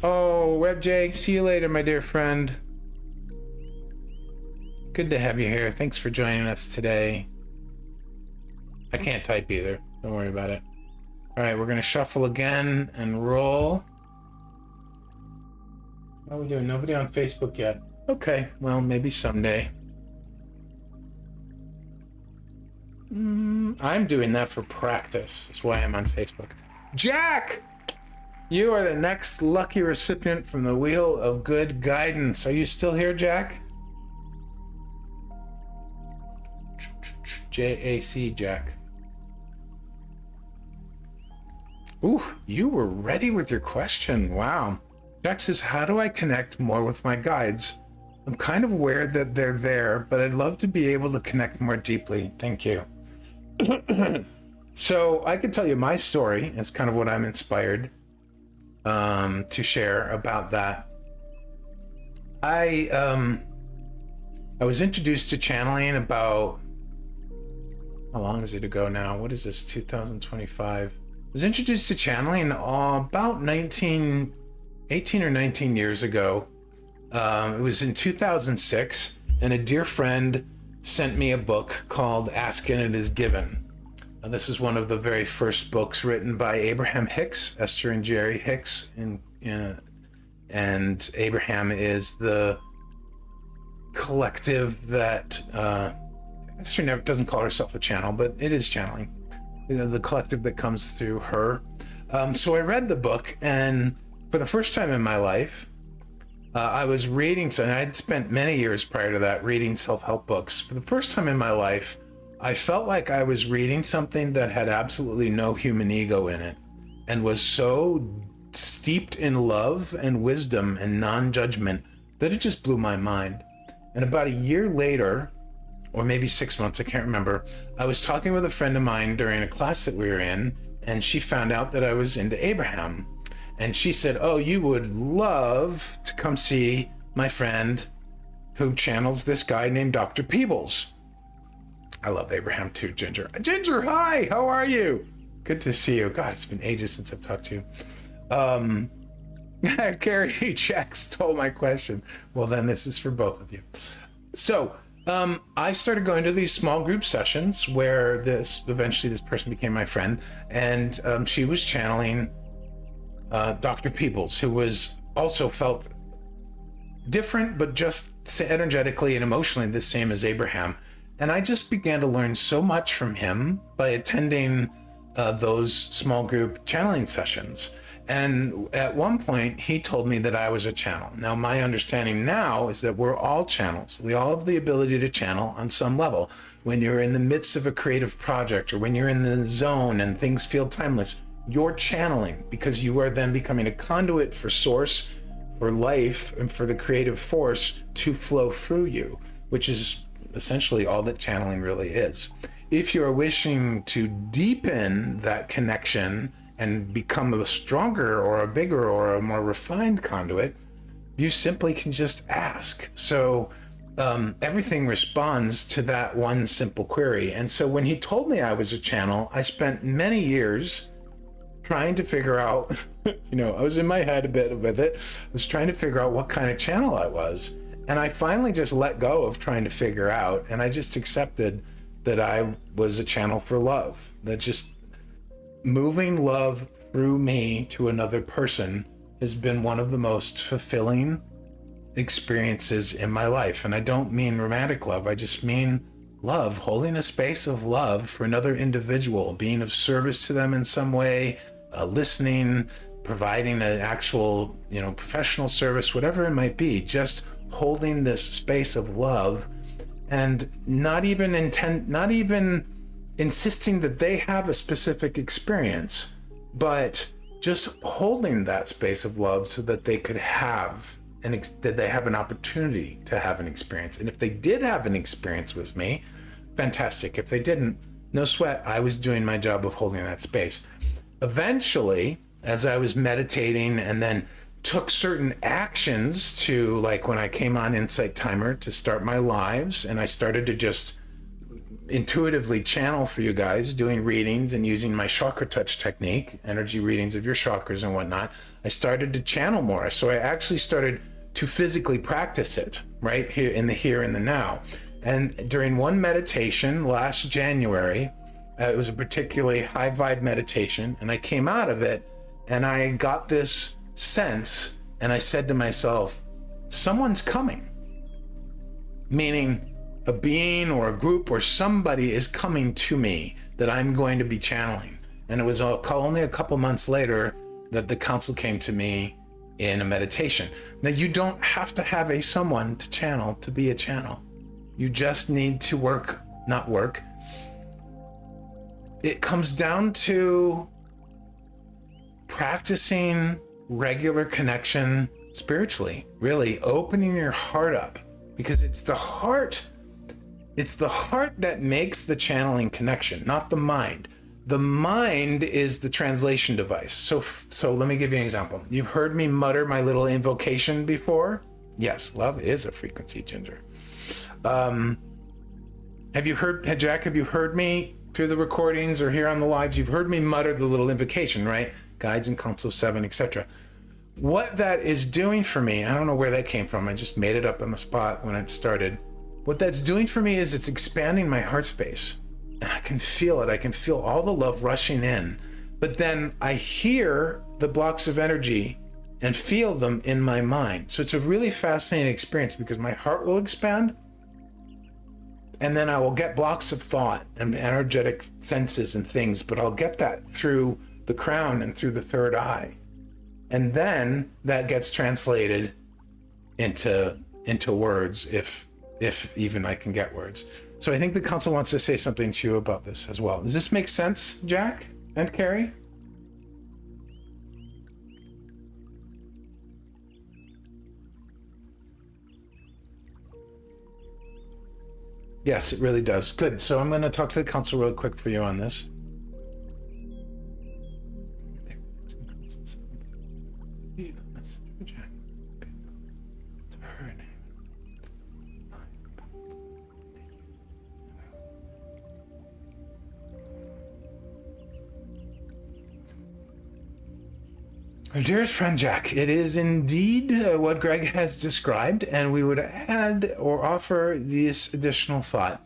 Oh, WebJ, see you later, my dear friend. Good to have you here. Thanks for joining us today. I can't type either. Don't worry about it. All right, we're going to shuffle again and roll. How are we doing? Nobody on Facebook yet. Okay, well, maybe someday. I'm doing that for practice. That's why I'm on Facebook. Jack! You are the next lucky recipient from the Wheel of Good Guidance. Are you still here, Jack? J-A-C, Jack. Ooh, you were ready with your question. Wow. Jack says, how do I connect more with my guides? I'm kind of aware that they're there, but I'd love to be able to connect more deeply. Thank you. So I could tell you my story. It's kind of what I'm inspired to share about that. I was introduced to channeling about, how long is it ago now? What is this, 2025? I was introduced to channeling about 18 or 19 years ago. It was in 2006, and a dear friend sent me a book called Ask and It Is Given. Now, this is one of the very first books written by Abraham Hicks, Esther and Jerry Hicks, and Abraham is the collective that Esther never doesn't call herself a channel, but it is channeling. You know, the collective that comes through her. So I read the book, and for the first time in my life, I was reading, and I'd spent many years prior to that reading self-help books. For the first time in my life, I felt like I was reading something that had absolutely no human ego in it and was so steeped in love and wisdom and non-judgment that it just blew my mind. And about a year later, or maybe 6 months, I can't remember, I was talking with a friend of mine during a class that we were in, and she found out that I was into Abraham. And she said, oh, you would love to come see my friend who channels this guy named Dr. Peebles. I love Abraham too, Ginger. Ginger, hi, how are you? Good to see you. God, it's been ages since I've talked to you. Carrie Jack stole my question. Well, then this is for both of you. So, I started going to these small group sessions where eventually this person became my friend, and she was channeling Dr. Peebles, who was also felt different, but just energetically and emotionally the same as Abraham. And I just began to learn so much from him by attending those small group channeling sessions. And at one point, he told me that I was a channel. Now, my understanding now is that we're all channels. We all have the ability to channel on some level. When you're in the midst of a creative project, or when you're in the zone and things feel timeless, you're channeling, because you are then becoming a conduit for source, for life, and for the creative force to flow through you, which is essentially all that channeling really is. If you are wishing to deepen that connection and become a stronger or a bigger or a more refined conduit, you simply can just ask. So everything responds to that one simple query. And so when he told me I was a channel, I spent many years trying to figure out, I was in my head a bit with it. I was trying to figure out what kind of channel I was. And I finally just let go of trying to figure out, and I just accepted that I was a channel for love, that just moving love through me to another person has been one of the most fulfilling experiences in my life. And I don't mean romantic love, I just mean love, holding a space of love for another individual, being of service to them in some way, listening, providing an actual, professional service, whatever it might be, just holding this space of love, and not even insisting that they have a specific experience, but just holding that space of love so that they could have that they have an opportunity to have an experience. And if they did have an experience with me, fantastic. If they didn't, No sweat. I was doing my job of holding that space. Eventually, as I was meditating and then took certain actions to, like when I came on Insight Timer to start my lives, and I started to just intuitively channel for you guys, doing readings and using my chakra touch technique, energy readings of your chakras and whatnot, I started to channel more. So I actually started to physically practice it right here in the now. And during one meditation last January, it was a particularly high vibe meditation, and I came out of it and I got this sense, and I said to myself, someone's coming. Meaning a being or a group or somebody is coming to me that I'm going to be channeling. And it was only a couple months later that the counsel came to me in a meditation. Now, you don't have to have a someone to channel to be a channel. You just need to not work. It comes down to practicing regular connection spiritually, really opening your heart up, because it's the heart that makes the channeling connection, not the mind. The mind is the translation device. So let me give you an example. You've heard me mutter my little invocation before. Yes, love is a frequency, Ginger. Have you heard, Jack, have you heard me through the recordings or here on the lives? You've heard me mutter the little invocation, right? Guides and counsel 7, etc. What that is doing for me, I don't know where that came from. I just made it up on the spot when it started. What that's doing for me is it's expanding my heart space. And I can feel it. I can feel all the love rushing in. But then I hear the blocks of energy and feel them in my mind. So it's a really fascinating experience because my heart will expand, and then I will get blocks of thought and energetic senses and things, but I'll get that through the crown and through the third eye. And then that gets translated into words, if even I can get words. So I think the council wants to say something to you about this as well. Does this make sense, Jack and Carrie? Yes, it really does. Good. So I'm going to talk to the council real quick for you on this. Dearest friend Jack, it is indeed what Greg has described, and we would add or offer this additional thought.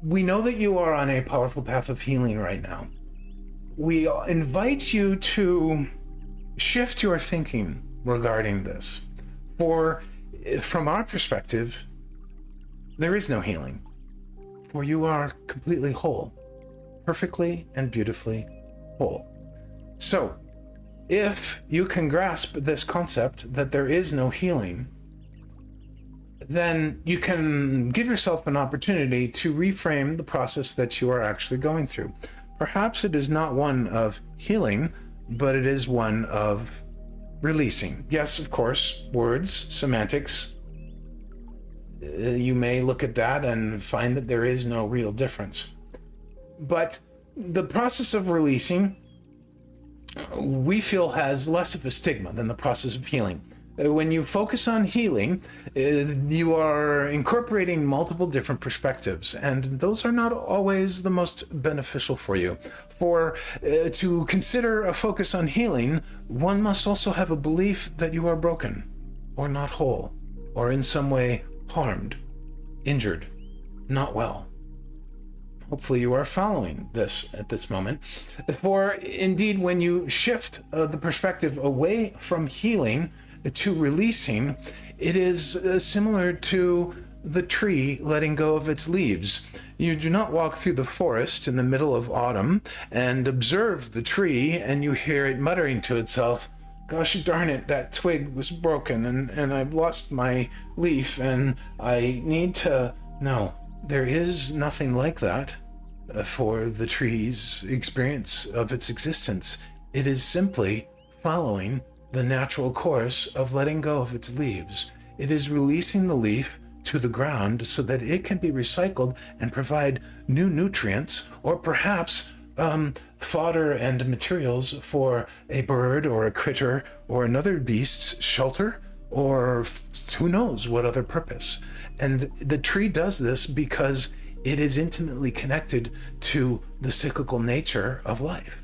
We know that you are on a powerful path of healing right now. We invite you to shift your thinking regarding this. For from our perspective, there is no healing. For you are completely whole, perfectly and beautifully whole. So, if you can grasp this concept that there is no healing, then you can give yourself an opportunity to reframe the process that you are actually going through. Perhaps it is not one of healing, but it is one of releasing. Yes, of course, words, semantics. You may look at that and find that there is no real difference. But the process of releasing, we feel, has less of a stigma than the process of healing. When you focus on healing, you are incorporating multiple different perspectives, and those are not always the most beneficial for you. For to consider a focus on healing, one must also have a belief that you are broken, or not whole, or in some way harmed, injured, not well. Hopefully you are following this at this moment. For indeed, when you shift the perspective away from healing to releasing, it is similar to the tree letting go of its leaves. You do not walk through the forest in the middle of autumn and observe the tree and you hear it muttering to itself, gosh darn it, that twig was broken and I've lost my leaf and I need to... No. There is nothing like that for the tree's experience of its existence. It is simply following the natural course of letting go of its leaves. It is releasing the leaf to the ground so that it can be recycled and provide new nutrients, or perhaps fodder and materials for a bird or a critter or another beast's shelter, or who knows what other purpose. And the tree does this because it is intimately connected to the cyclical nature of life.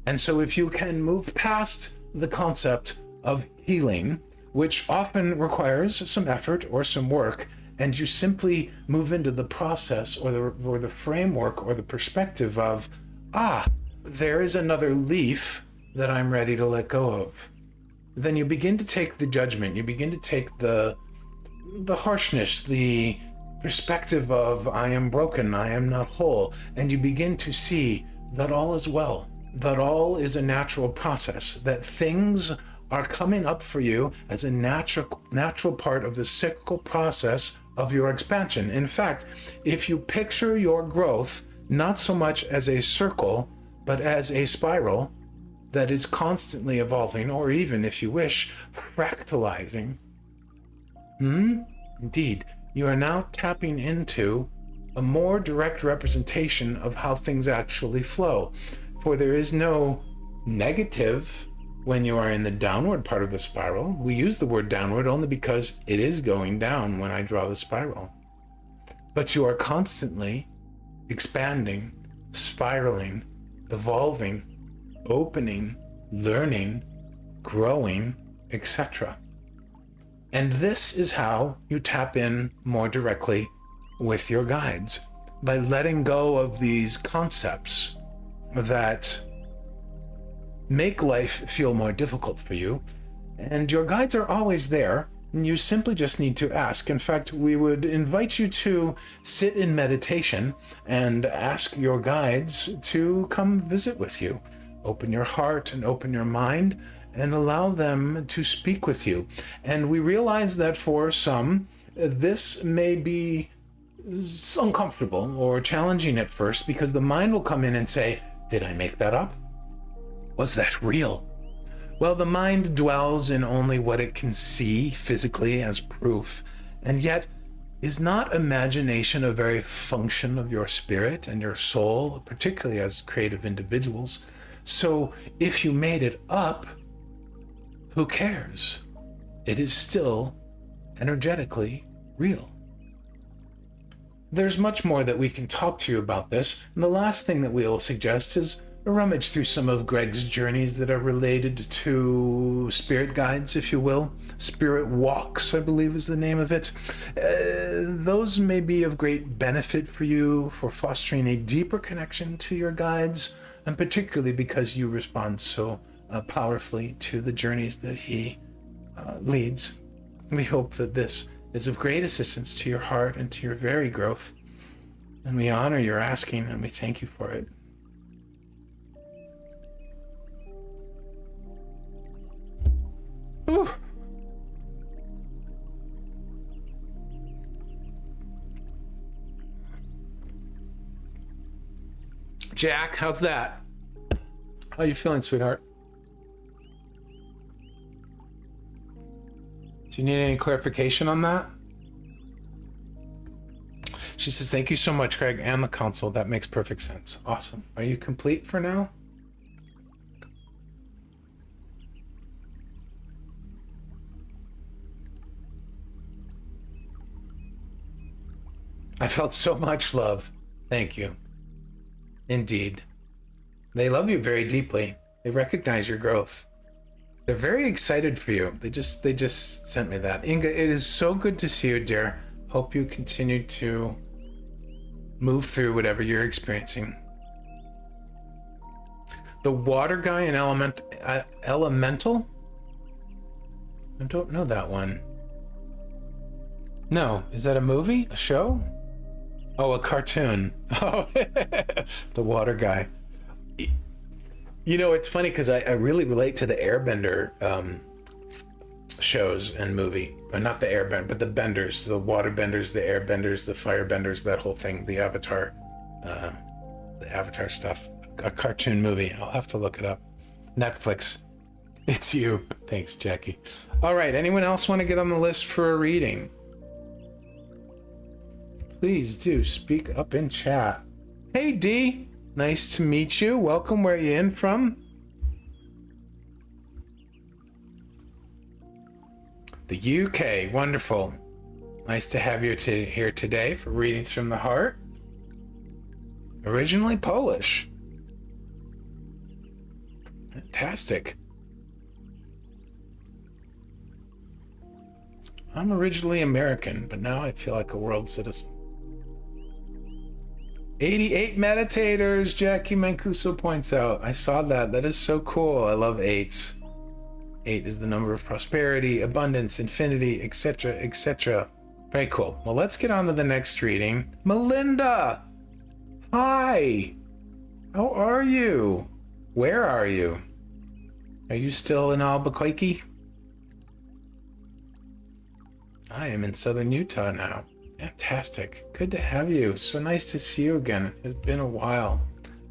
And so if you can move past the concept of healing, which often requires some effort or some work, and you simply move into the process or the framework or the perspective of, there is another leaf that I'm ready to let go of, then you begin to take the judgment, you begin to take the harshness, the perspective of I am broken, I am not whole, and you begin to see that all is well, that all is a natural process, that things are coming up for you as a natural part of the cyclical process of your expansion. In fact, if you picture your growth not so much as a circle, but as a spiral that is constantly evolving, or even, if you wish, fractalizing, indeed, you are now tapping into a more direct representation of how things actually flow. For there is no negative when you are in the downward part of the spiral. We use the word downward only because it is going down when I draw the spiral. But you are constantly expanding, spiraling, evolving, opening, learning, growing, etc. And this is how you tap in more directly with your guides, by letting go of these concepts that make life feel more difficult for you. And your guides are always there. You simply just need to ask. In fact, we would invite you to sit in meditation and ask your guides to come visit with you. Open your heart and open your mind and allow them to speak with you. And we realize that for some, this may be uncomfortable or challenging at first, because the mind will come in and say, did I make that up? Was that real? Well, the mind dwells in only what it can see physically as proof, and yet is not imagination a very function of your spirit and your soul, particularly as creative individuals? So if you made it up, who cares? It is still energetically real. There's much more that we can talk to you about this, and the last thing that we'll suggest is a rummage through some of Greg's journeys that are related to spirit guides, if you will. Spirit walks, I believe is the name of it. Those may be of great benefit for you for fostering a deeper connection to your guides, and particularly because you respond so powerfully to the journeys that he leads. We hope that this is of great assistance to your heart and to your very growth, and we honor your asking and we thank you for it. Ooh. Jack, how's that? How are you feeling, sweetheart? Do you need any clarification on that? She says, thank you so much, Craig, and the council. That makes perfect sense. Awesome. Are you complete for now? I felt so much love. Thank you. Indeed. They love you very deeply. They recognize your growth. They're very excited for you. They just sent me that. Inga, it is so good to see you, dear. Hope you continue to move through whatever you're experiencing. The water guy in Elemental? I don't know that one. No, is that a movie? A show? Oh, a cartoon. Oh, the water guy. You know, it's funny because I really relate to the Airbender shows and movie. But not the Airbender, but the benders, the water benders, the airbenders, the fire benders, that whole thing, the Avatar stuff. A cartoon movie. I'll have to look it up. Netflix. It's you. Thanks, Jackie. All right. Anyone else want to get on the list for a reading? please do speak up in chat. Hey D, nice to meet you. Welcome. Where are you in from? The UK. Wonderful. Nice to have you here today for Readings from the Heart. Originally Polish. Fantastic. I'm originally American, but now I feel like a world citizen. 88 meditators, Jackie Mancuso points out. I saw that. That is so cool. I love 8s. 8 is the number of prosperity, abundance, infinity, etc., etc. Very cool. Well, let's get on to the next reading. Melinda! Hi! How are you? Where are you? Are you still in Albuquerque? I am in southern Utah now. Fantastic. Good to have you. So nice to see you again. It's been a while.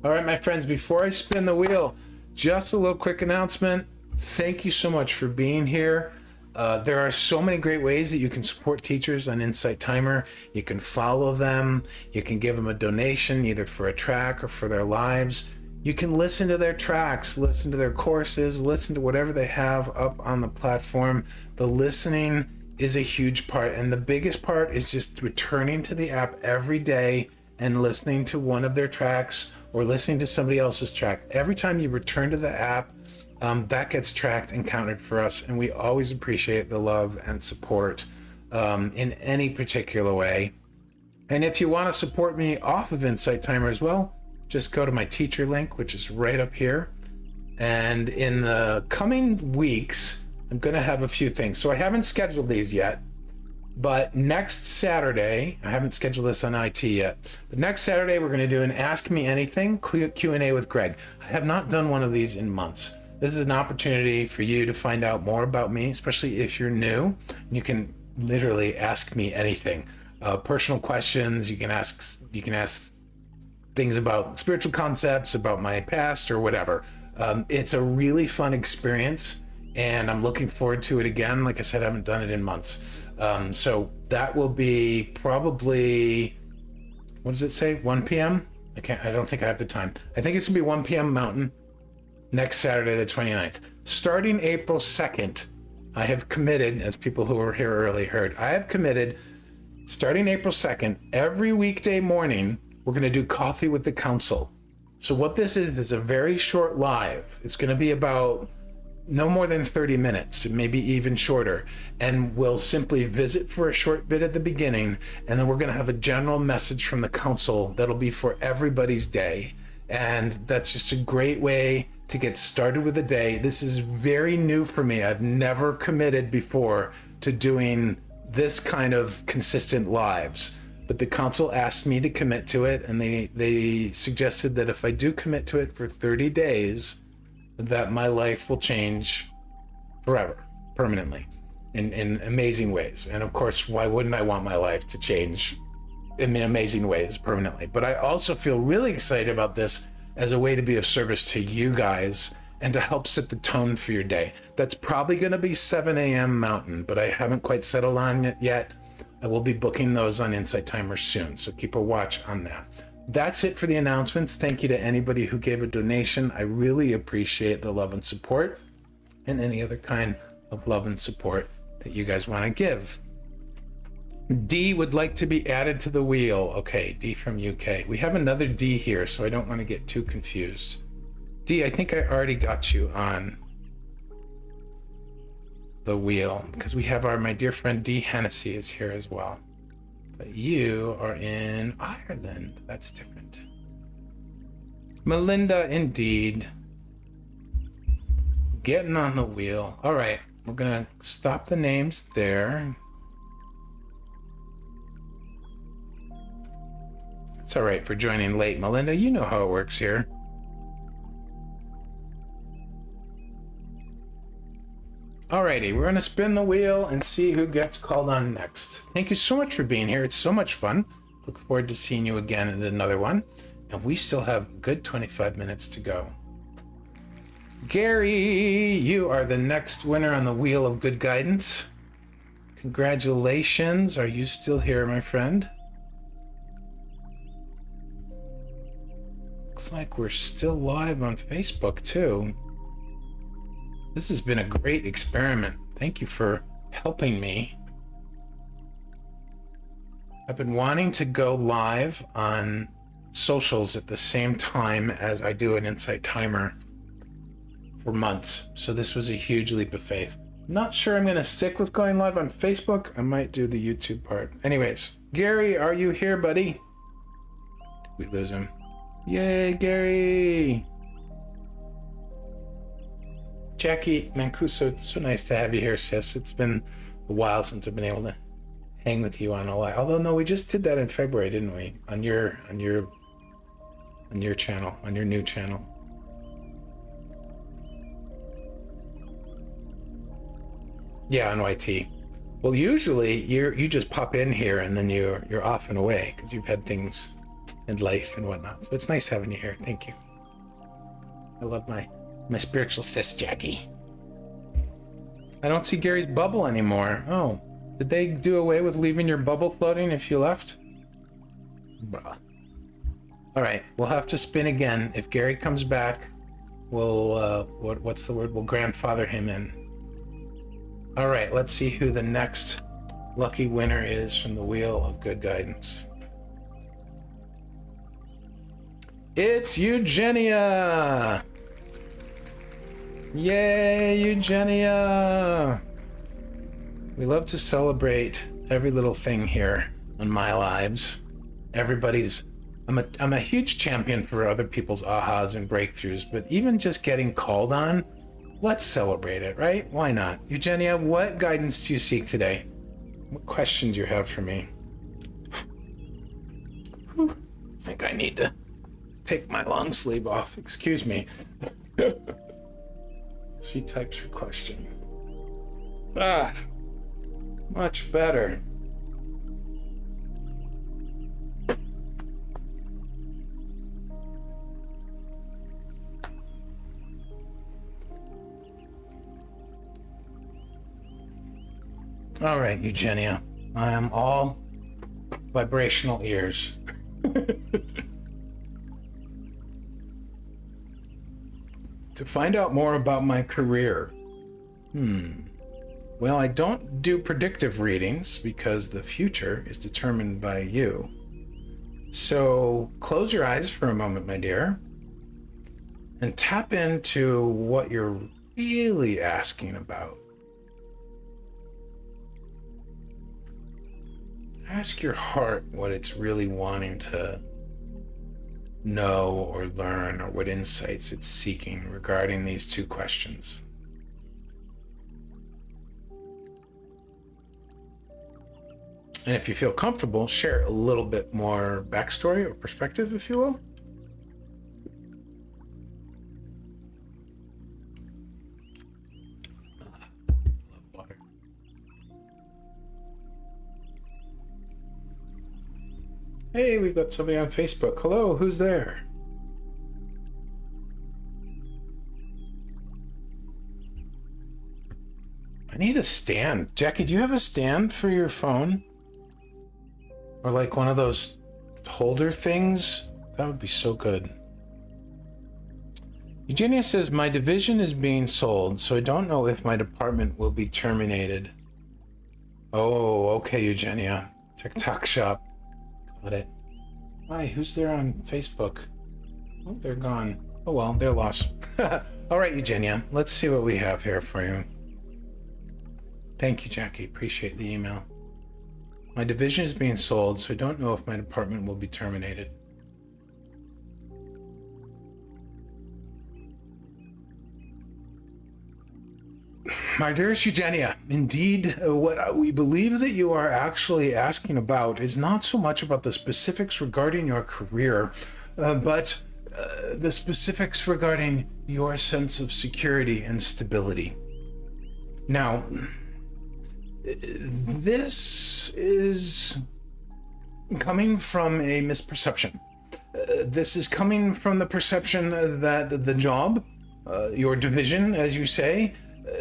All right, my friends, before I spin the wheel, just a little quick announcement. Thank you so much for being here. There are so many great ways that you can support teachers on Insight Timer. You can follow them. You can give them a donation, either for a track or for their lives. You can listen to their tracks, listen to their courses, listen to whatever they have up on the platform. The listening is a huge part, and the biggest part is just returning to the app every day and listening to one of their tracks or listening to somebody else's track. Every time you return to the app, that gets tracked and counted for us, and we always appreciate the love and support in any particular way. And if you want to support me off of Insight Timer as well, just go to my teacher link, which is right up here. And in the coming weeks, I'm going to have a few things. So I haven't scheduled these yet, but next Saturday, I haven't scheduled this on IT yet, but next Saturday, we're going to do an Ask Me Anything Q&A with Greg. I have not done one of these in months. This is an opportunity for you to find out more about me, especially if you're new. You can literally ask me anything. Personal questions, you can ask things about spiritual concepts, about my past or whatever. It's a really fun experience, and I'm looking forward to it again. Like I said, I haven't done it in months. So that will be probably, what does it say? 1 p.m.? I don't think I have the time. I think it's gonna be 1 p.m. Mountain next Saturday, the 29th. Starting April 2nd, I have committed, as people who were here early heard, I have committed, starting April 2nd, every weekday morning, we're gonna do Coffee with the Council. So what this is a very short live. It's gonna be about no more than 30 minutes, maybe even shorter. And we'll simply visit for a short bit at the beginning, and then we're gonna have a general message from the council that'll be for everybody's day. And that's just a great way to get started with the day. This is very new for me. I've never committed before to doing this kind of consistent lives, but the council asked me to commit to it, and they suggested that if I do commit to it for 30 days, that my life will change forever, permanently, in amazing ways. And of course, why wouldn't I want my life to change in amazing ways permanently? But I also feel really excited about this as a way to be of service to you guys and to help set the tone for your day. That's probably going to be 7 a.m. Mountain, but I haven't quite settled on it yet. I will be booking those on Insight Timer soon, so keep a watch on that. That's it for the announcements. Thank you to anybody who gave a donation. I really appreciate the love and support, and any other kind of love and support that you guys want to give. D would like to be added to the wheel. Okay, D from UK. We have another D here, so I don't want to get too confused. D, I think I already got you on the wheel, because we have my dear friend D Hennessy is here as well. But you are in Ireland. That's different. Melinda, indeed. Getting on the wheel. All right, we're gonna stop the names there. It's all right for joining late, Melinda. You know how it works here. Alrighty, we're gonna spin the wheel and see who gets called on next. Thank you so much for being here. It's so much fun. Look forward to seeing you again at another one. And we still have a good 25 minutes to go. Gary, you are the next winner on the Wheel of Good Guidance. Congratulations. Are you still here, my friend? Looks like we're still live on Facebook too. This has been a great experiment. Thank you for helping me. I've been wanting to go live on socials at the same time as I do an Insight Timer for months. So this was a huge leap of faith. Not sure I'm going to stick with going live on Facebook. I might do the YouTube part. Anyways, Gary, are you here, buddy? Did we lose him? Yay, Gary! Jackie Mancuso, so nice to have you here, sis. It's been a while since I've been able to hang with you on a live. Although no, we just did that in February, didn't we? On your channel, on your new channel. Yeah, on YT. Well, usually you just pop in here and then you're off and away because you've had things in life and whatnot. So it's nice having you here. Thank you. I love my spiritual sis, Jackie. I don't see Gary's bubble anymore. Oh, did they do away with leaving your bubble floating if you left? Bruh. All right, we'll have to spin again. If Gary comes back, we'll what's the word? We'll grandfather him in. All right, let's see who the next lucky winner is from the Wheel of Good Guidance. It's Eugenia! Yay, Eugenia! We love to celebrate every little thing here on My Lives. I'm a huge champion for other people's ahas and breakthroughs, but even just getting called on, let's celebrate it, right? Why not? Eugenia, what guidance do you seek today? What questions do you have for me? I think I need to take my long sleeve off. Excuse me. She types her question. Much better. All right, Eugenia. I am all vibrational ears. To find out more about my career. Well, I don't do predictive readings because the future is determined by you. So close your eyes for a moment, my dear, and tap into what you're really asking about. Ask your heart what it's really wanting to know or learn, or what insights it's seeking regarding these two questions. And if you feel comfortable, share a little bit more backstory or perspective, if you will. Love water. Hey, we've got somebody on Facebook. Hello, who's there? I need a stand. Jackie, do you have a stand for your phone? Or like one of those holder things? That would be so good. Eugenia says, my division is being sold, so I don't know if my department will be terminated. Oh, okay, Eugenia. TikTok shop. Got it. Hi, who's there on Facebook? Oh, they're gone. Oh well, they're lost. All right, Eugenia, let's see what we have here for you. Thank you, Jackie. Appreciate the email. My division is being sold, so I don't know if my department will be terminated. My dearest Eugenia, indeed, what we believe that you are actually asking about is not so much about the specifics regarding your career, but the specifics regarding your sense of security and stability. Now, this is coming from a misperception. This is coming from the perception that the job, your division, as you say,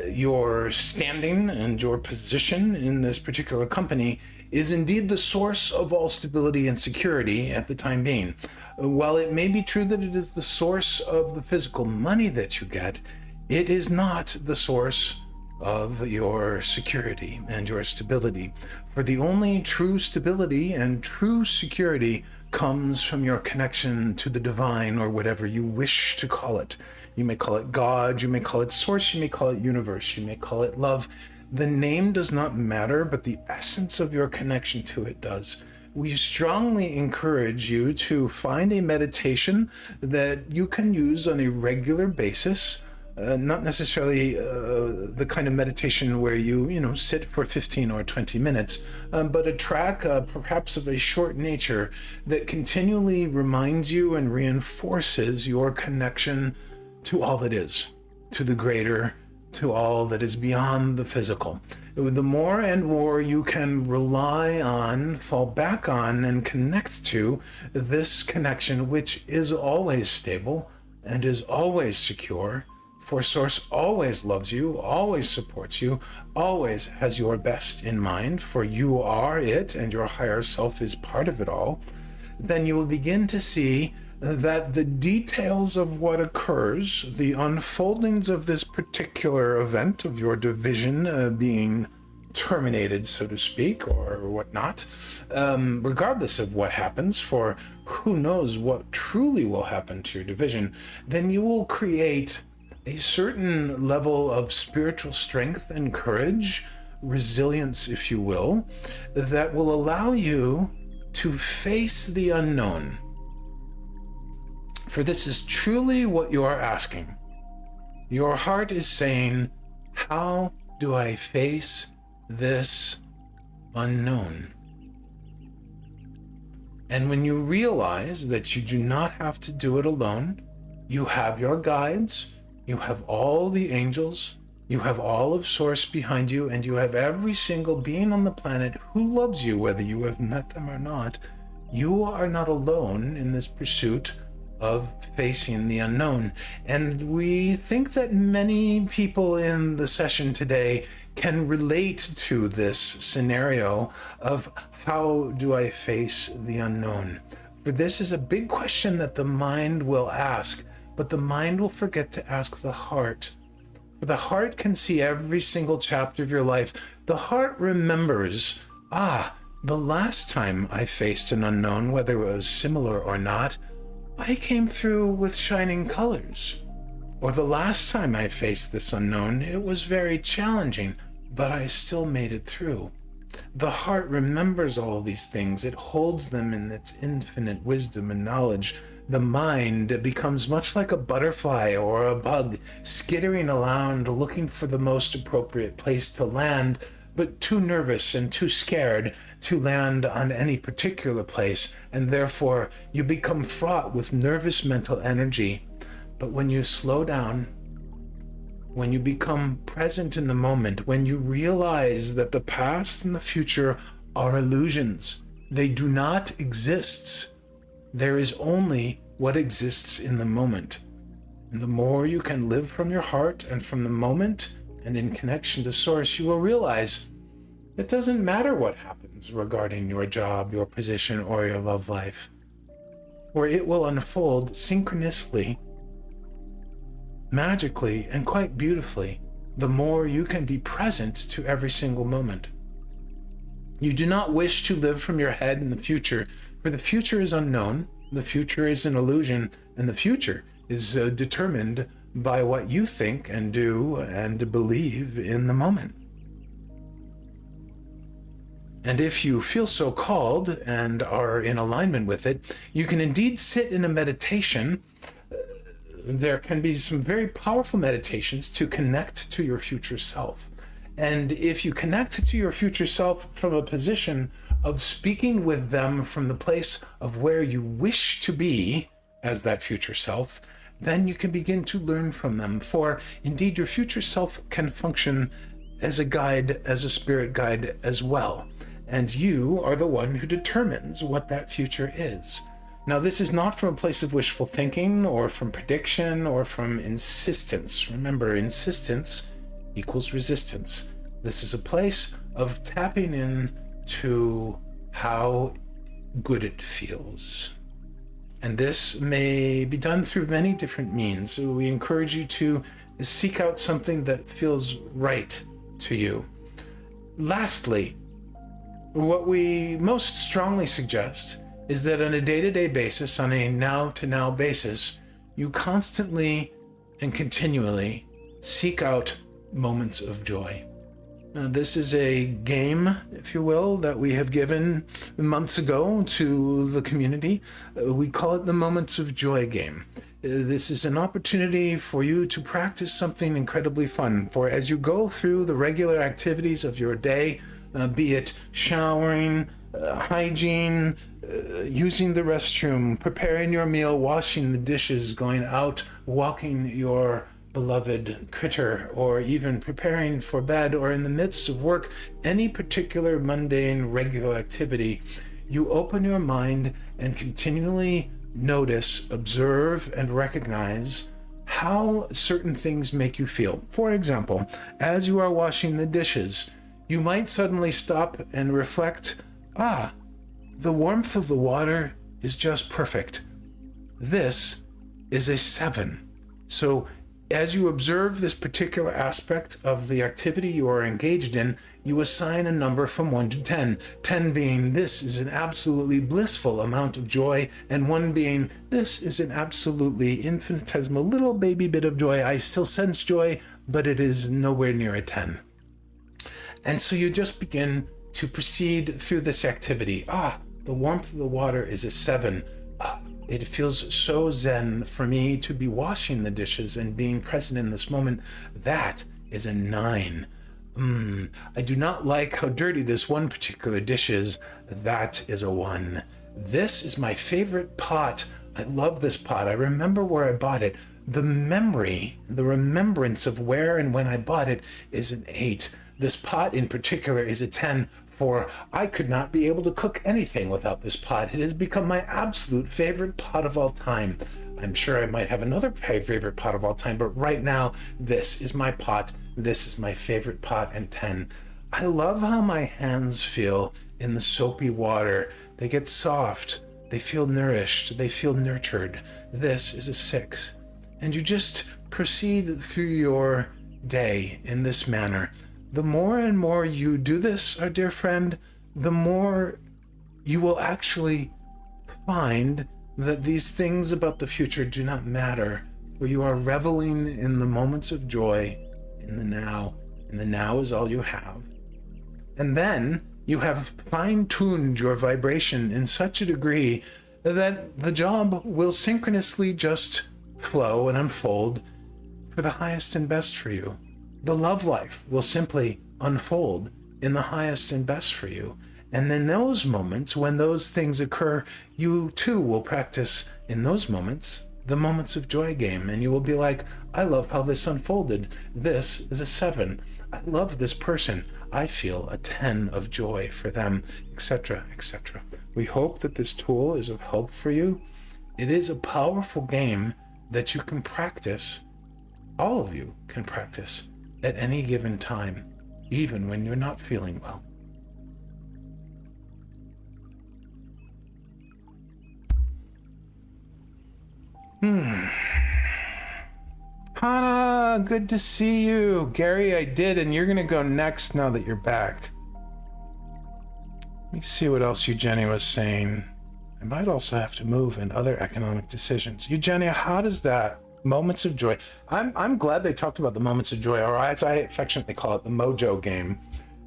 your standing and your position in this particular company is indeed the source of all stability and security at the time being. While it may be true that it is the source of the physical money that you get, it is not the source of your security and your stability. For the only true stability and true security comes from your connection to the divine, or whatever you wish to call it. You may call it God, you may call it source, you may call it universe, you may call it love. The name does not matter, but the essence of your connection to it does. We strongly encourage you to find a meditation that you can use on a regular basis. Not necessarily the kind of meditation where you sit for 15 or 20 minutes, but a track perhaps of a short nature that continually reminds you and reinforces your connection to all that is, to the greater, to all that is beyond the physical. The more and more you can rely on, fall back on, and connect to this connection, which is always stable and is always secure. For Source always loves you, always supports you, always has your best in mind, for you are it and your higher self is part of it all. Then you will begin to see that the details of what occurs, the unfoldings of this particular event of your division being terminated, so to speak, or whatnot, regardless of what happens, for who knows what truly will happen to your division, then you will create a certain level of spiritual strength and courage, resilience, if you will, that will allow you to face the unknown. For this is truly what you are asking. Your heart is saying, how do I face this unknown? And when you realize that you do not have to do it alone, you have your guides, you have all the angels, you have all of Source behind you, and you have every single being on the planet who loves you, whether you have met them or not. You are not alone in this pursuit of facing the unknown. And we think that many people in the session today can relate to this scenario of how do I face the unknown? For this is a big question that the mind will ask, but the mind will forget to ask the heart. For the heart can see every single chapter of your life. The heart remembers, the last time I faced an unknown, whether it was similar or not, I came through with shining colors. Or the last time I faced this unknown, it was very challenging, but I still made it through. The heart remembers all these things. It holds them in its infinite wisdom and knowledge. The mind becomes much like a butterfly or a bug, skittering around looking for the most appropriate place to land, but too nervous and too scared to land on any particular place, and therefore you become fraught with nervous mental energy. But when you slow down, when you become present in the moment, when you realize that the past and the future are illusions, they do not exist. There is only what exists in the moment. And the more you can live from your heart and from the moment and in connection to Source, you will realize it doesn't matter what happens regarding your job, your position, or your love life, for it will unfold synchronously, magically, and quite beautifully, the more you can be present to every single moment. You do not wish to live from your head in the future, for the future is unknown, the future is an illusion, and the future is determined by what you think and do and believe in the moment. And if you feel so called and are in alignment with it, you can indeed sit in a meditation. There can be some very powerful meditations to connect to your future self. And if you connect to your future self from a position of speaking with them from the place of where you wish to be as that future self, then you can begin to learn from them. For indeed, your future self can function as a guide, as a spirit guide as well. And you are the one who determines what that future is. Now, this is not from a place of wishful thinking or from prediction or from insistence. Remember, insistence equals resistance. This is a place of tapping in to how good it feels. And this may be done through many different means. So we encourage you to seek out something that feels right to you. Lastly, what we most strongly suggest is that on a day-to-day basis, on a now-to-now basis, you constantly and continually seek out moments of joy. This is a game, if you will, that we have given months ago to the community. We call it the Moments of Joy game. This is an opportunity for you to practice something incredibly fun. For as you go through the regular activities of your day, be it showering, hygiene, using the restroom, preparing your meal, washing the dishes, going out, walking your beloved critter, or even preparing for bed, or in the midst of work, any particular mundane regular activity, you open your mind and continually notice, observe, and recognize how certain things make you feel. For example, as you are washing the dishes, you might suddenly stop and reflect, the warmth of the water is just perfect. This is a 7. So as you observe this particular aspect of the activity you are engaged in, you assign a number from 1 to 10. 10 being, this is an absolutely blissful amount of joy, and 1 being, this is an absolutely infinitesimal little baby bit of joy. I still sense joy, but it is nowhere near a 10. And so you just begin to proceed through this activity. The warmth of the water is a 7. It feels so zen for me to be washing the dishes and being present in this moment. That is a 9. I do not like how dirty this one particular dish is. That is a 1. This is my favorite pot. I love this pot. I remember where I bought it. The memory, the remembrance of where and when I bought it is an 8. This pot in particular is a 10. For I could not be able to cook anything without this pot. It has become my absolute favorite pot of all time. I'm sure I might have another favorite pot of all time, but right now, this is my pot. This is my favorite pot, and 10. I love how my hands feel in the soapy water. They get soft. They feel nourished. They feel nurtured. This is a 6. And you just proceed through your day in this manner. The more and more you do this, our dear friend, the more you will actually find that these things about the future do not matter, for you are reveling in the moments of joy in the now, and the now is all you have. And then you have fine-tuned your vibration in such a degree that the job will synchronously just flow and unfold for the highest and best for you. The love life will simply unfold in the highest and best for you. And in those moments, when those things occur, you too will practice in those moments, the moments of joy game. And you will be like, I love how this unfolded. This is a 7. I love this person. I feel a 10 of joy for them, etc., etc. We hope that this tool is of help for you. It is a powerful game that you can practice. All of you can practice at any given time, even when you're not feeling well. Hannah, good to see you. Gary, I did, and you're gonna go next now that you're back. Let me see what else Eugenia was saying. I might also have to move in other economic decisions. Eugenia, how does that moments of joy? I'm glad they talked about the moments of joy, or as I affectionately call it, the mojo game.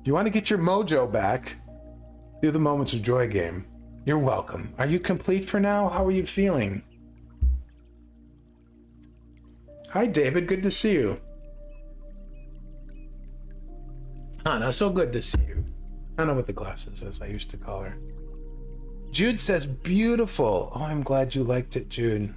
If you want to get your mojo back, do the moments of joy game. You're welcome. Are you complete for now? How are you feeling? Hi, David. Good to see you. Anna, so good to see you. Anna with the glasses, as I used to call her. Jude says, beautiful. Oh, I'm glad you liked it, Jude.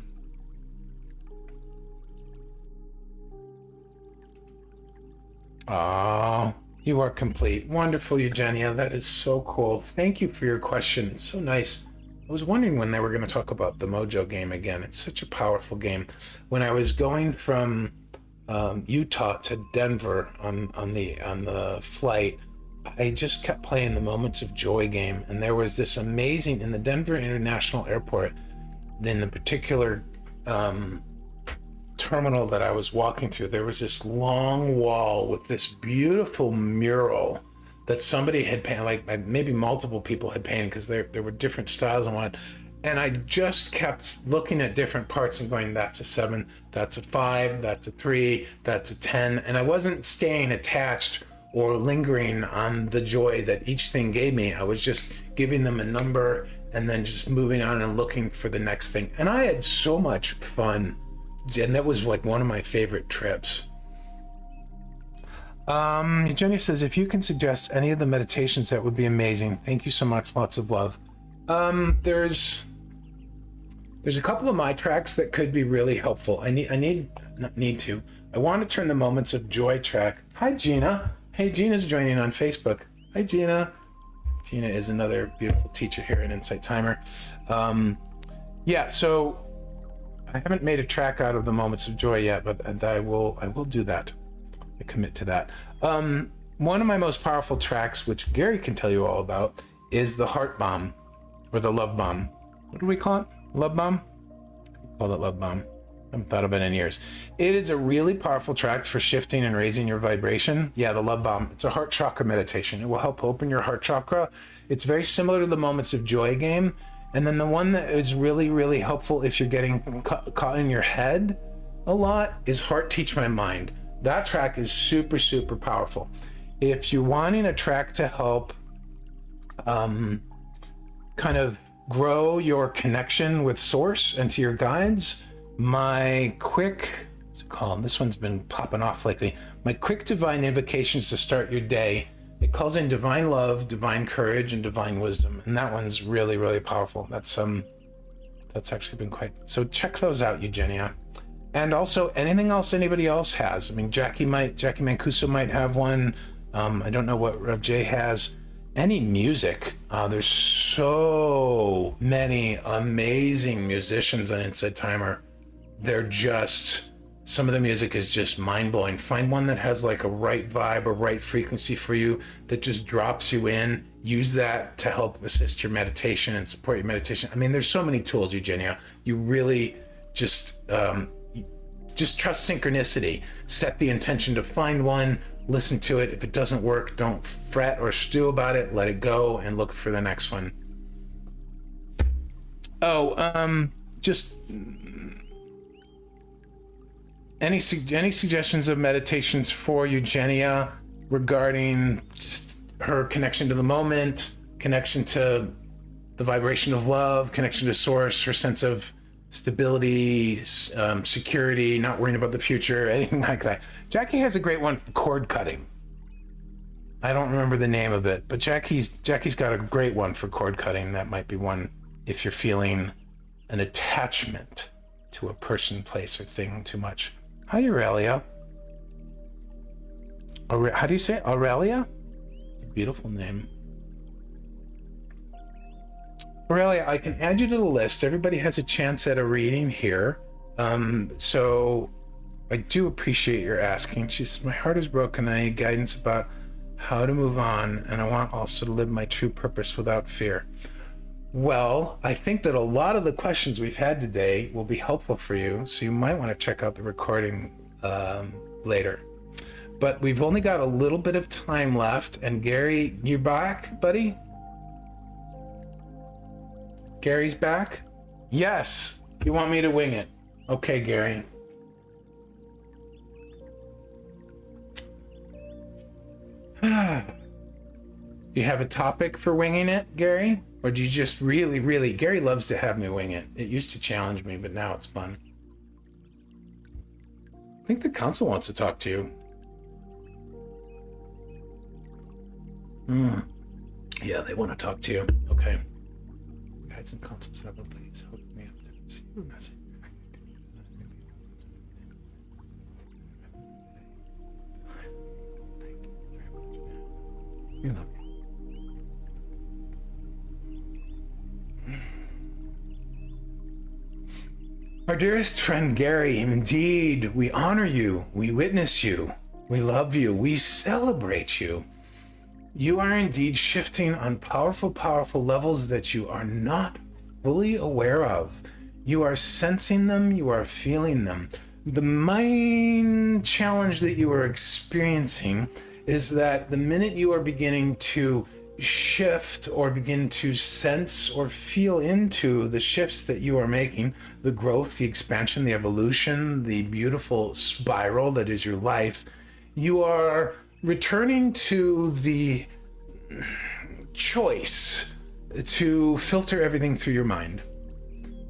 Oh, you are complete. Wonderful, Eugenia. That is so cool. Thank you for your question. It's so nice. I was wondering when they were going to talk about the Mojo game again. It's such a powerful game. When I was going from Utah to Denver on the flight, I just kept playing the Moments of Joy game, and there was this amazing, in the Denver International Airport, in the particular terminal that I was walking through, there was this long wall with this beautiful mural that somebody had painted, like maybe multiple people had painted, because there were different styles and whatnot. And I just kept looking at different parts and going, that's a 7, that's a 5, that's a 3, that's a 10. And I wasn't staying attached or lingering on the joy that each thing gave me. I was just giving them a number and then just moving on and looking for the next thing. And I had so much fun. And that was like one of my favorite trips. Eugenia says, if you can suggest any of the meditations, that would be amazing. Thank you so much. Lots of love. There's a couple of my tracks that could be really helpful. I want to turn the Moments of Joy track. Hi, Gina. Hey, Gina's joining on Facebook. Hi, Gina. Gina is another beautiful teacher here at Insight Timer. So I haven't made a track out of the Moments of Joy yet, but I will do that. I commit to that. One of my most powerful tracks, which Gary can tell you all about, is the Heart Bomb, or the Love Bomb. What do we call it? Love Bomb? I call it Love Bomb. I haven't thought of it in years. It is a really powerful track for shifting and raising your vibration. Yeah, the Love Bomb. It's a heart chakra meditation. It will help open your heart chakra. It's very similar to the Moments of Joy game. And then the one that is really, really helpful if you're getting caught in your head a lot is Heart Teach My Mind. That track is super, super powerful. If you're wanting a track to help kind of grow your connection with Source and to your guides, my quick, what's it called? This one's been popping off lately. My quick divine invocations to start your day. It calls in divine love, divine courage, and divine wisdom. And that one's really, really powerful. That's actually been quite, so check those out, Eugenia. And also anything else anybody else has. I mean, Jackie Mancuso might have one. I don't know what Rev J has. Any music. There's so many amazing musicians on Inside Timer. They're just, some of the music is just mind-blowing. Find one that has like a right vibe, a right frequency for you, that just drops you in. Use that to help assist your meditation and support your meditation. I mean, there's so many tools, Eugenia. You really just trust synchronicity. Set the intention to find one, listen to it. If it doesn't work, don't fret or stew about it. Let it go and look for the next one. Just any suggestions of meditations for Eugenia regarding just her connection to the moment, connection to the vibration of love, connection to Source, her sense of stability, security, not worrying about the future, anything like that. Jackie has a great one for cord cutting. I don't remember the name of it, but Jackie's got a great one for cord cutting. That might be one if you're feeling an attachment to a person, place, or thing too much. Hi, Aurelia. How do you say it? Aurelia? It's a beautiful name. Aurelia, I can add you to the list. Everybody has a chance at a reading here. So I do appreciate your asking. She says, my heart is broken. I need guidance about how to move on, and I want also to live my true purpose without fear. Well, I think that a lot of the questions we've had today will be helpful for you, so you might want to check out the recording later. But we've only got a little bit of time left, and Gary, you back, buddy? Gary's back? Yes. You want me to wing it? Okay, Gary. You have a topic for winging it, Gary? Or do you just really... Gary loves to have me wing it. It used to challenge me, but now it's fun. I think the council wants to talk to you. Yeah, they want to talk to you. Okay. Guides and councils have a please hook me up to receive a message. Thank you very much, man. We love you. Our dearest friend Gary, indeed, we honor you, we witness you, we love you, we celebrate you. You are indeed shifting on powerful, powerful levels that you are not fully aware of. You are sensing them, you are feeling them. The main challenge that you are experiencing is that the minute you are beginning to shift or begin to sense or feel into the shifts that you are making, the growth, the expansion, the evolution, the beautiful spiral that is your life, you are returning to the choice to filter everything through your mind.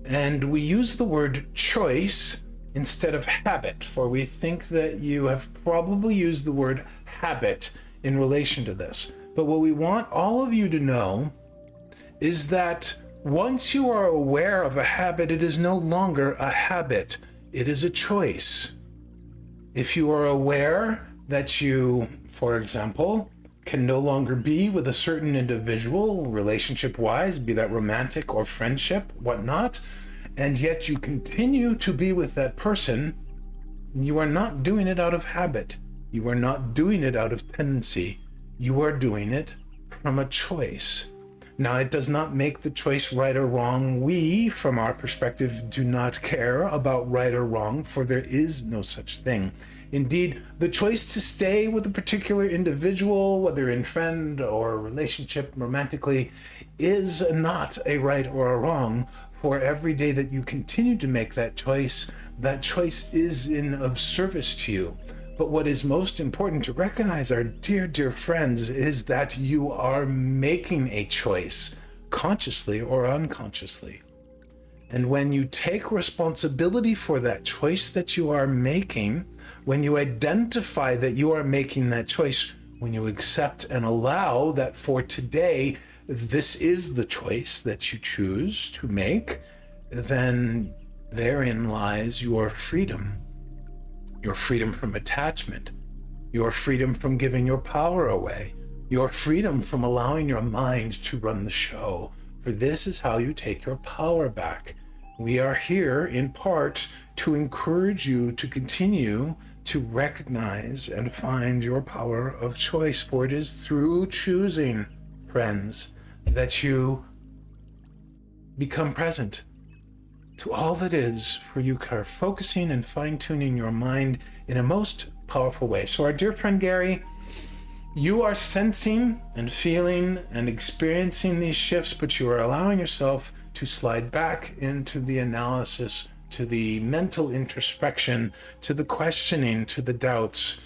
And we use the word choice instead of habit, for we think that you have probably used the word habit in relation to this. But what we want all of you to know is that once you are aware of a habit, it is no longer a habit, it is a choice. If you are aware that you, for example, can no longer be with a certain individual relationship-wise, be that romantic or friendship, whatnot, and yet you continue to be with that person, you are not doing it out of habit. You are not doing it out of tendency. You are doing it from a choice. Now, it does not make the choice right or wrong. We, from our perspective, do not care about right or wrong, for there is no such thing. Indeed, the choice to stay with a particular individual, whether in friend or relationship romantically, is not a right or a wrong. For every day that you continue to make that choice is of service to you. But what is most important to recognize, our dear, dear friends, is that you are making a choice, consciously or unconsciously. And when you take responsibility for that choice that you are making, when you identify that you are making that choice, when you accept and allow that for today, this is the choice that you choose to make, then therein lies your freedom. Your freedom from attachment, your freedom from giving your power away, your freedom from allowing your mind to run the show. For this is how you take your power back. We are here in part to encourage you to continue to recognize and find your power of choice, for it is through choosing, friends, that you become present to all that is, for you are focusing and fine-tuning your mind in a most powerful way. So our dear friend Gary, you are sensing and feeling and experiencing these shifts, but you are allowing yourself to slide back into the analysis, to the mental introspection, to the questioning, to the doubts.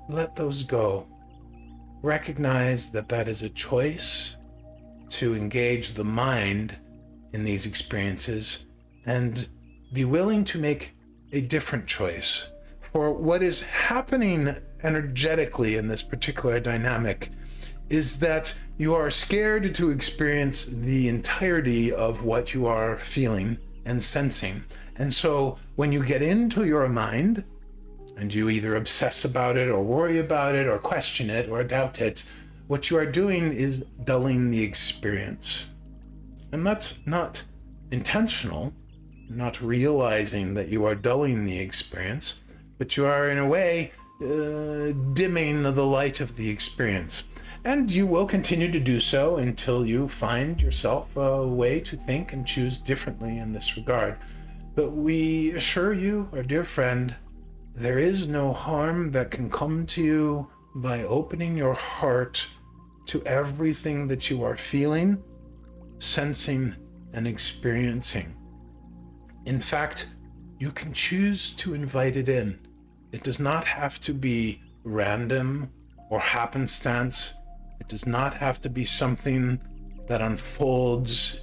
Let those go. Recognize that that is a choice to engage the mind in these experiences, and be willing to make a different choice. For what is happening energetically in this particular dynamic is that you are scared to experience the entirety of what you are feeling and sensing. And so when you get into your mind and you either obsess about it or worry about it or question it or doubt it, what you are doing is dulling the experience. And that's not intentional, not realizing that you are dulling the experience, but you are in a way dimming the light of the experience. And you will continue to do so until you find yourself a way to think and choose differently in this regard. But we assure you, our dear friend, there is no harm that can come to you by opening your heart to everything that you are feeling, sensing, and experiencing. In fact, you can choose to invite it in. It does not have to be random or happenstance. It does not have to be something that unfolds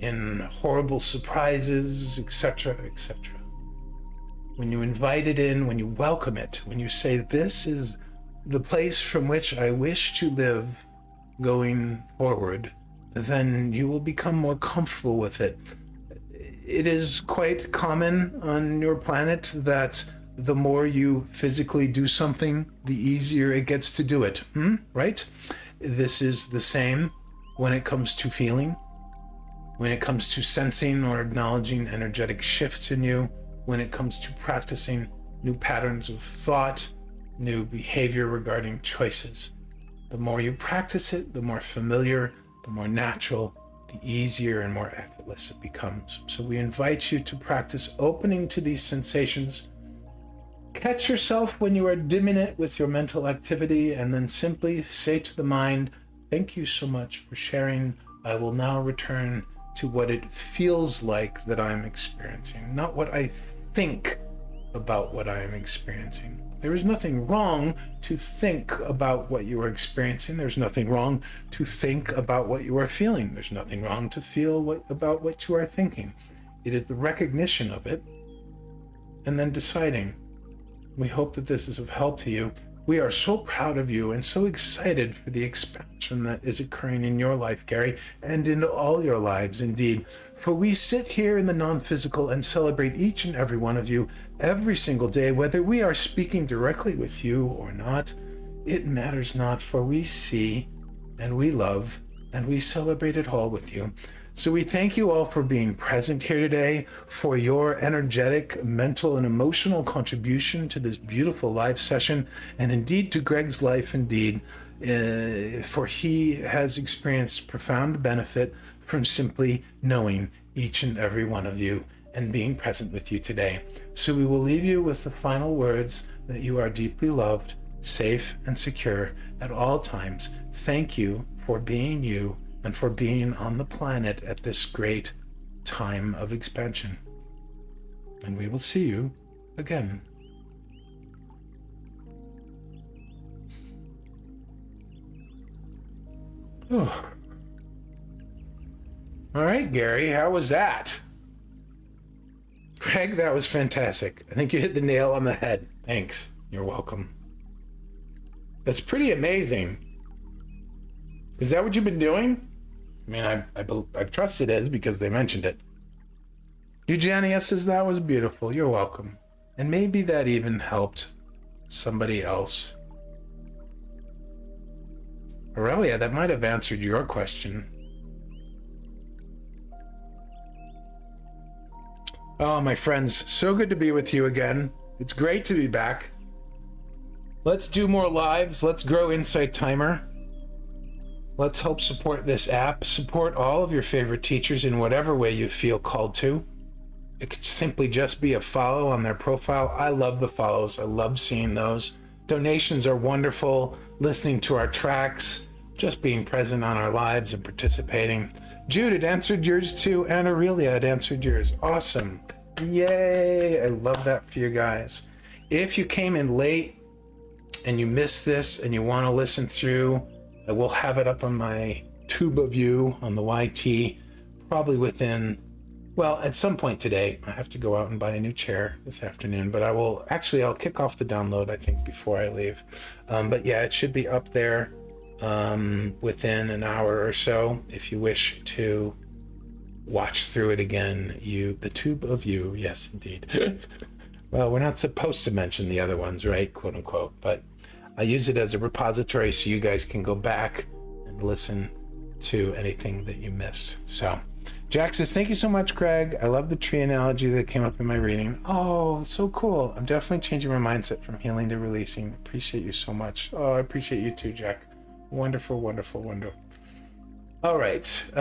in horrible surprises, etc., etc. When you invite it in, when you welcome it, when you say, this is the place from which I wish to live going forward, then you will become more comfortable with it. It is quite common on your planet that the more you physically do something, the easier it gets to do it, right? This is the same when it comes to feeling, when it comes to sensing or acknowledging energetic shifts in you, when it comes to practicing new patterns of thought, new behavior regarding choices. The more you practice it, the more familiar, the more natural, the easier and more effortless it becomes. So we invite you to practice opening to these sensations. Catch yourself when you are dimming it with your mental activity, and then simply say to the mind, thank you so much for sharing. I will now return to what it feels like that I'm experiencing, not what I think about what I am experiencing. There is nothing wrong to think about what you are experiencing. There's nothing wrong to think about what you are feeling. There's nothing wrong to feel about what you are thinking. It is the recognition of it and then deciding. We hope that this is of help to you. We are so proud of you and so excited for the expansion that is occurring in your life, Gary, and in all your lives, indeed. For we sit here in the non-physical and celebrate each and every one of you every single day, whether we are speaking directly with you or not. It matters not, for we see and we love and we celebrate it all with you. So we thank you all for being present here today, for your energetic, mental, and emotional contribution to this beautiful live session, and indeed to Greg's life, indeed, for he has experienced profound benefit from simply knowing each and every one of you and being present with you today. So we will leave you with the final words that you are deeply loved, safe, and secure at all times. Thank you for being you and for being on the planet at this great time of expansion. And we will see you again. Oh. All right, Gary, how was that? Greg, that was fantastic. I think you hit the nail on the head. Thanks. You're welcome. That's pretty amazing. Is that what you've been doing? I mean, I trust it is because they mentioned it. Eugenia says that was beautiful. You're welcome. And maybe that even helped somebody else. Aurelia, that might have answered your question. Oh, my friends, so good to be with you again. It's great to be back. Let's do more lives. Let's grow Insight Timer. Let's help support this app. Support all of your favorite teachers in whatever way you feel called to. It could simply just be a follow on their profile. I love the follows. I love seeing those. Donations are wonderful. Listening to our tracks, just being present on our lives and participating. Jude, it answered yours too. And Aurelia, it answered yours. Awesome. Yay. I love that for you guys. If you came in late and you missed this and you want to listen through, I will have it up on my tube of you on the YT, probably within, well, at some point today. I have to go out and buy a new chair this afternoon, but I'll kick off the download, I think, before I leave. But yeah, it should be up there within an hour or so. If you wish to watch through it again, the tube of you, yes, indeed. Well, we're not supposed to mention the other ones, right? Quote unquote, but I use it as a repository so you guys can go back and listen to anything that you missed. So Jack says, thank you so much, Greg. I love the tree analogy that came up in my reading. Oh, so cool. I'm definitely changing my mindset from healing to releasing. Appreciate you so much. Oh, I appreciate you too, Jack. Wonderful, wonderful, wonderful. All right.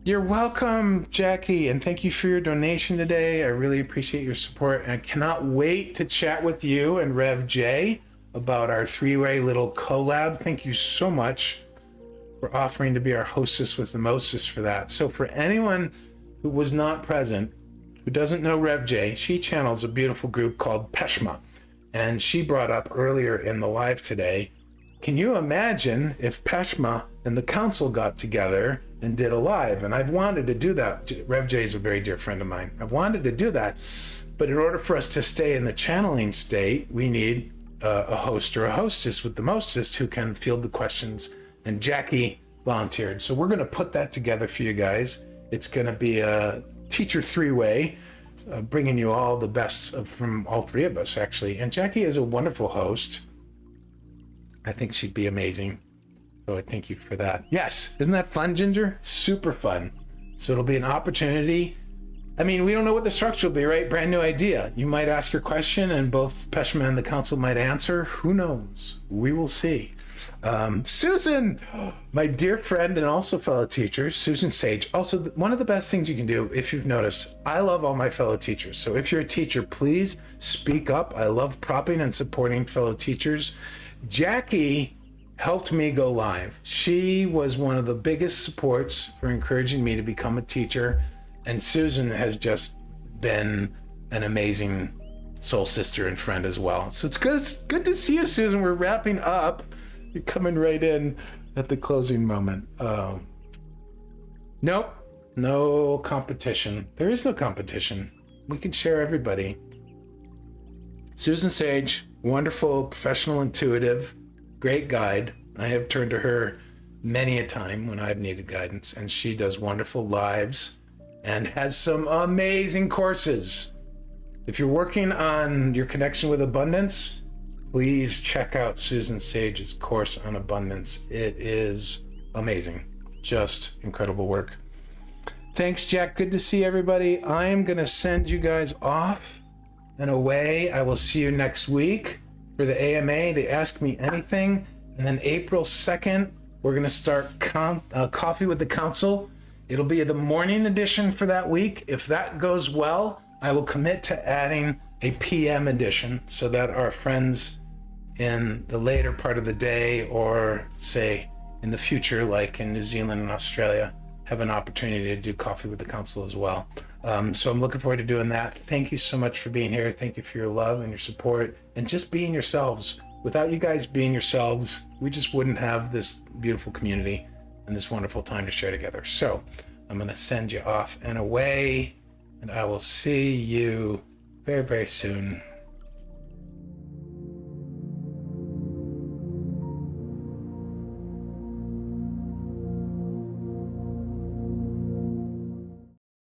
You're welcome, Jackie, and thank you for your donation today. I really appreciate your support, and I cannot wait to chat with you and Rev J about our three-way little collab. Thank you so much for offering to be our hostess with the mostest for that. So for anyone who was not present, who doesn't know Rev J, she channels a beautiful group called Peshma, and she brought up earlier in the live today, can you imagine if Peshma and the council got together and did a live? And I've wanted to do that. Rev J is a very dear friend of mine. I've wanted to do that, but in order for us to stay in the channeling state, we need a host or a hostess with the mostest who can field the questions, and Jackie volunteered. So we're going to put that together for you guys. It's going to be a teacher three-way, bringing you all the best from all three of us, actually. And Jackie is a wonderful host. I think she'd be amazing. So I thank you for that. Yes, isn't that fun, Ginger? Super fun. So it'll be an opportunity I mean, we don't know what the structure will be, right? Brand new idea. You might ask your question and both Peshman and the council might answer. Who knows? We will see. Susan, my dear friend and also fellow teacher, Susan Sage. Also, one of the best things you can do, if you've noticed, I love all my fellow teachers. So if you're a teacher, please speak up. I love propping and supporting fellow teachers. Jackie helped me go live. She was one of the biggest supports for encouraging me to become a teacher. And Susan has just been an amazing soul sister and friend as well. So it's good to see you, Susan. We're wrapping up. You're coming right in at the closing moment. Nope, no competition. There is no competition. We can share everybody. Susan Sage, wonderful, professional, intuitive, great guide. I have turned to her many a time when I've needed guidance, and she does wonderful lives and has some amazing courses. If you're working on your connection with abundance, please check out Susan Sage's course on abundance. It is amazing. Just incredible work. Thanks, Jack. Good to see everybody. I am going to send you guys off and away. I will see you next week for the AMA, the Ask Me Anything. And then April 2nd, we're going to start Coffee with the Council. It'll be the morning edition for that week. If that goes well, I will commit to adding a PM edition so that our friends in the later part of the day, or say in the future, like in New Zealand and Australia, have an opportunity to do Coffee with the Council as well. So I'm looking forward to doing that. Thank you so much for being here. Thank you for your love and your support and just being yourselves. Without you guys being yourselves, we just wouldn't have this beautiful community and this wonderful time to share together. So I'm going to send you off and away, and I will see you very, very soon.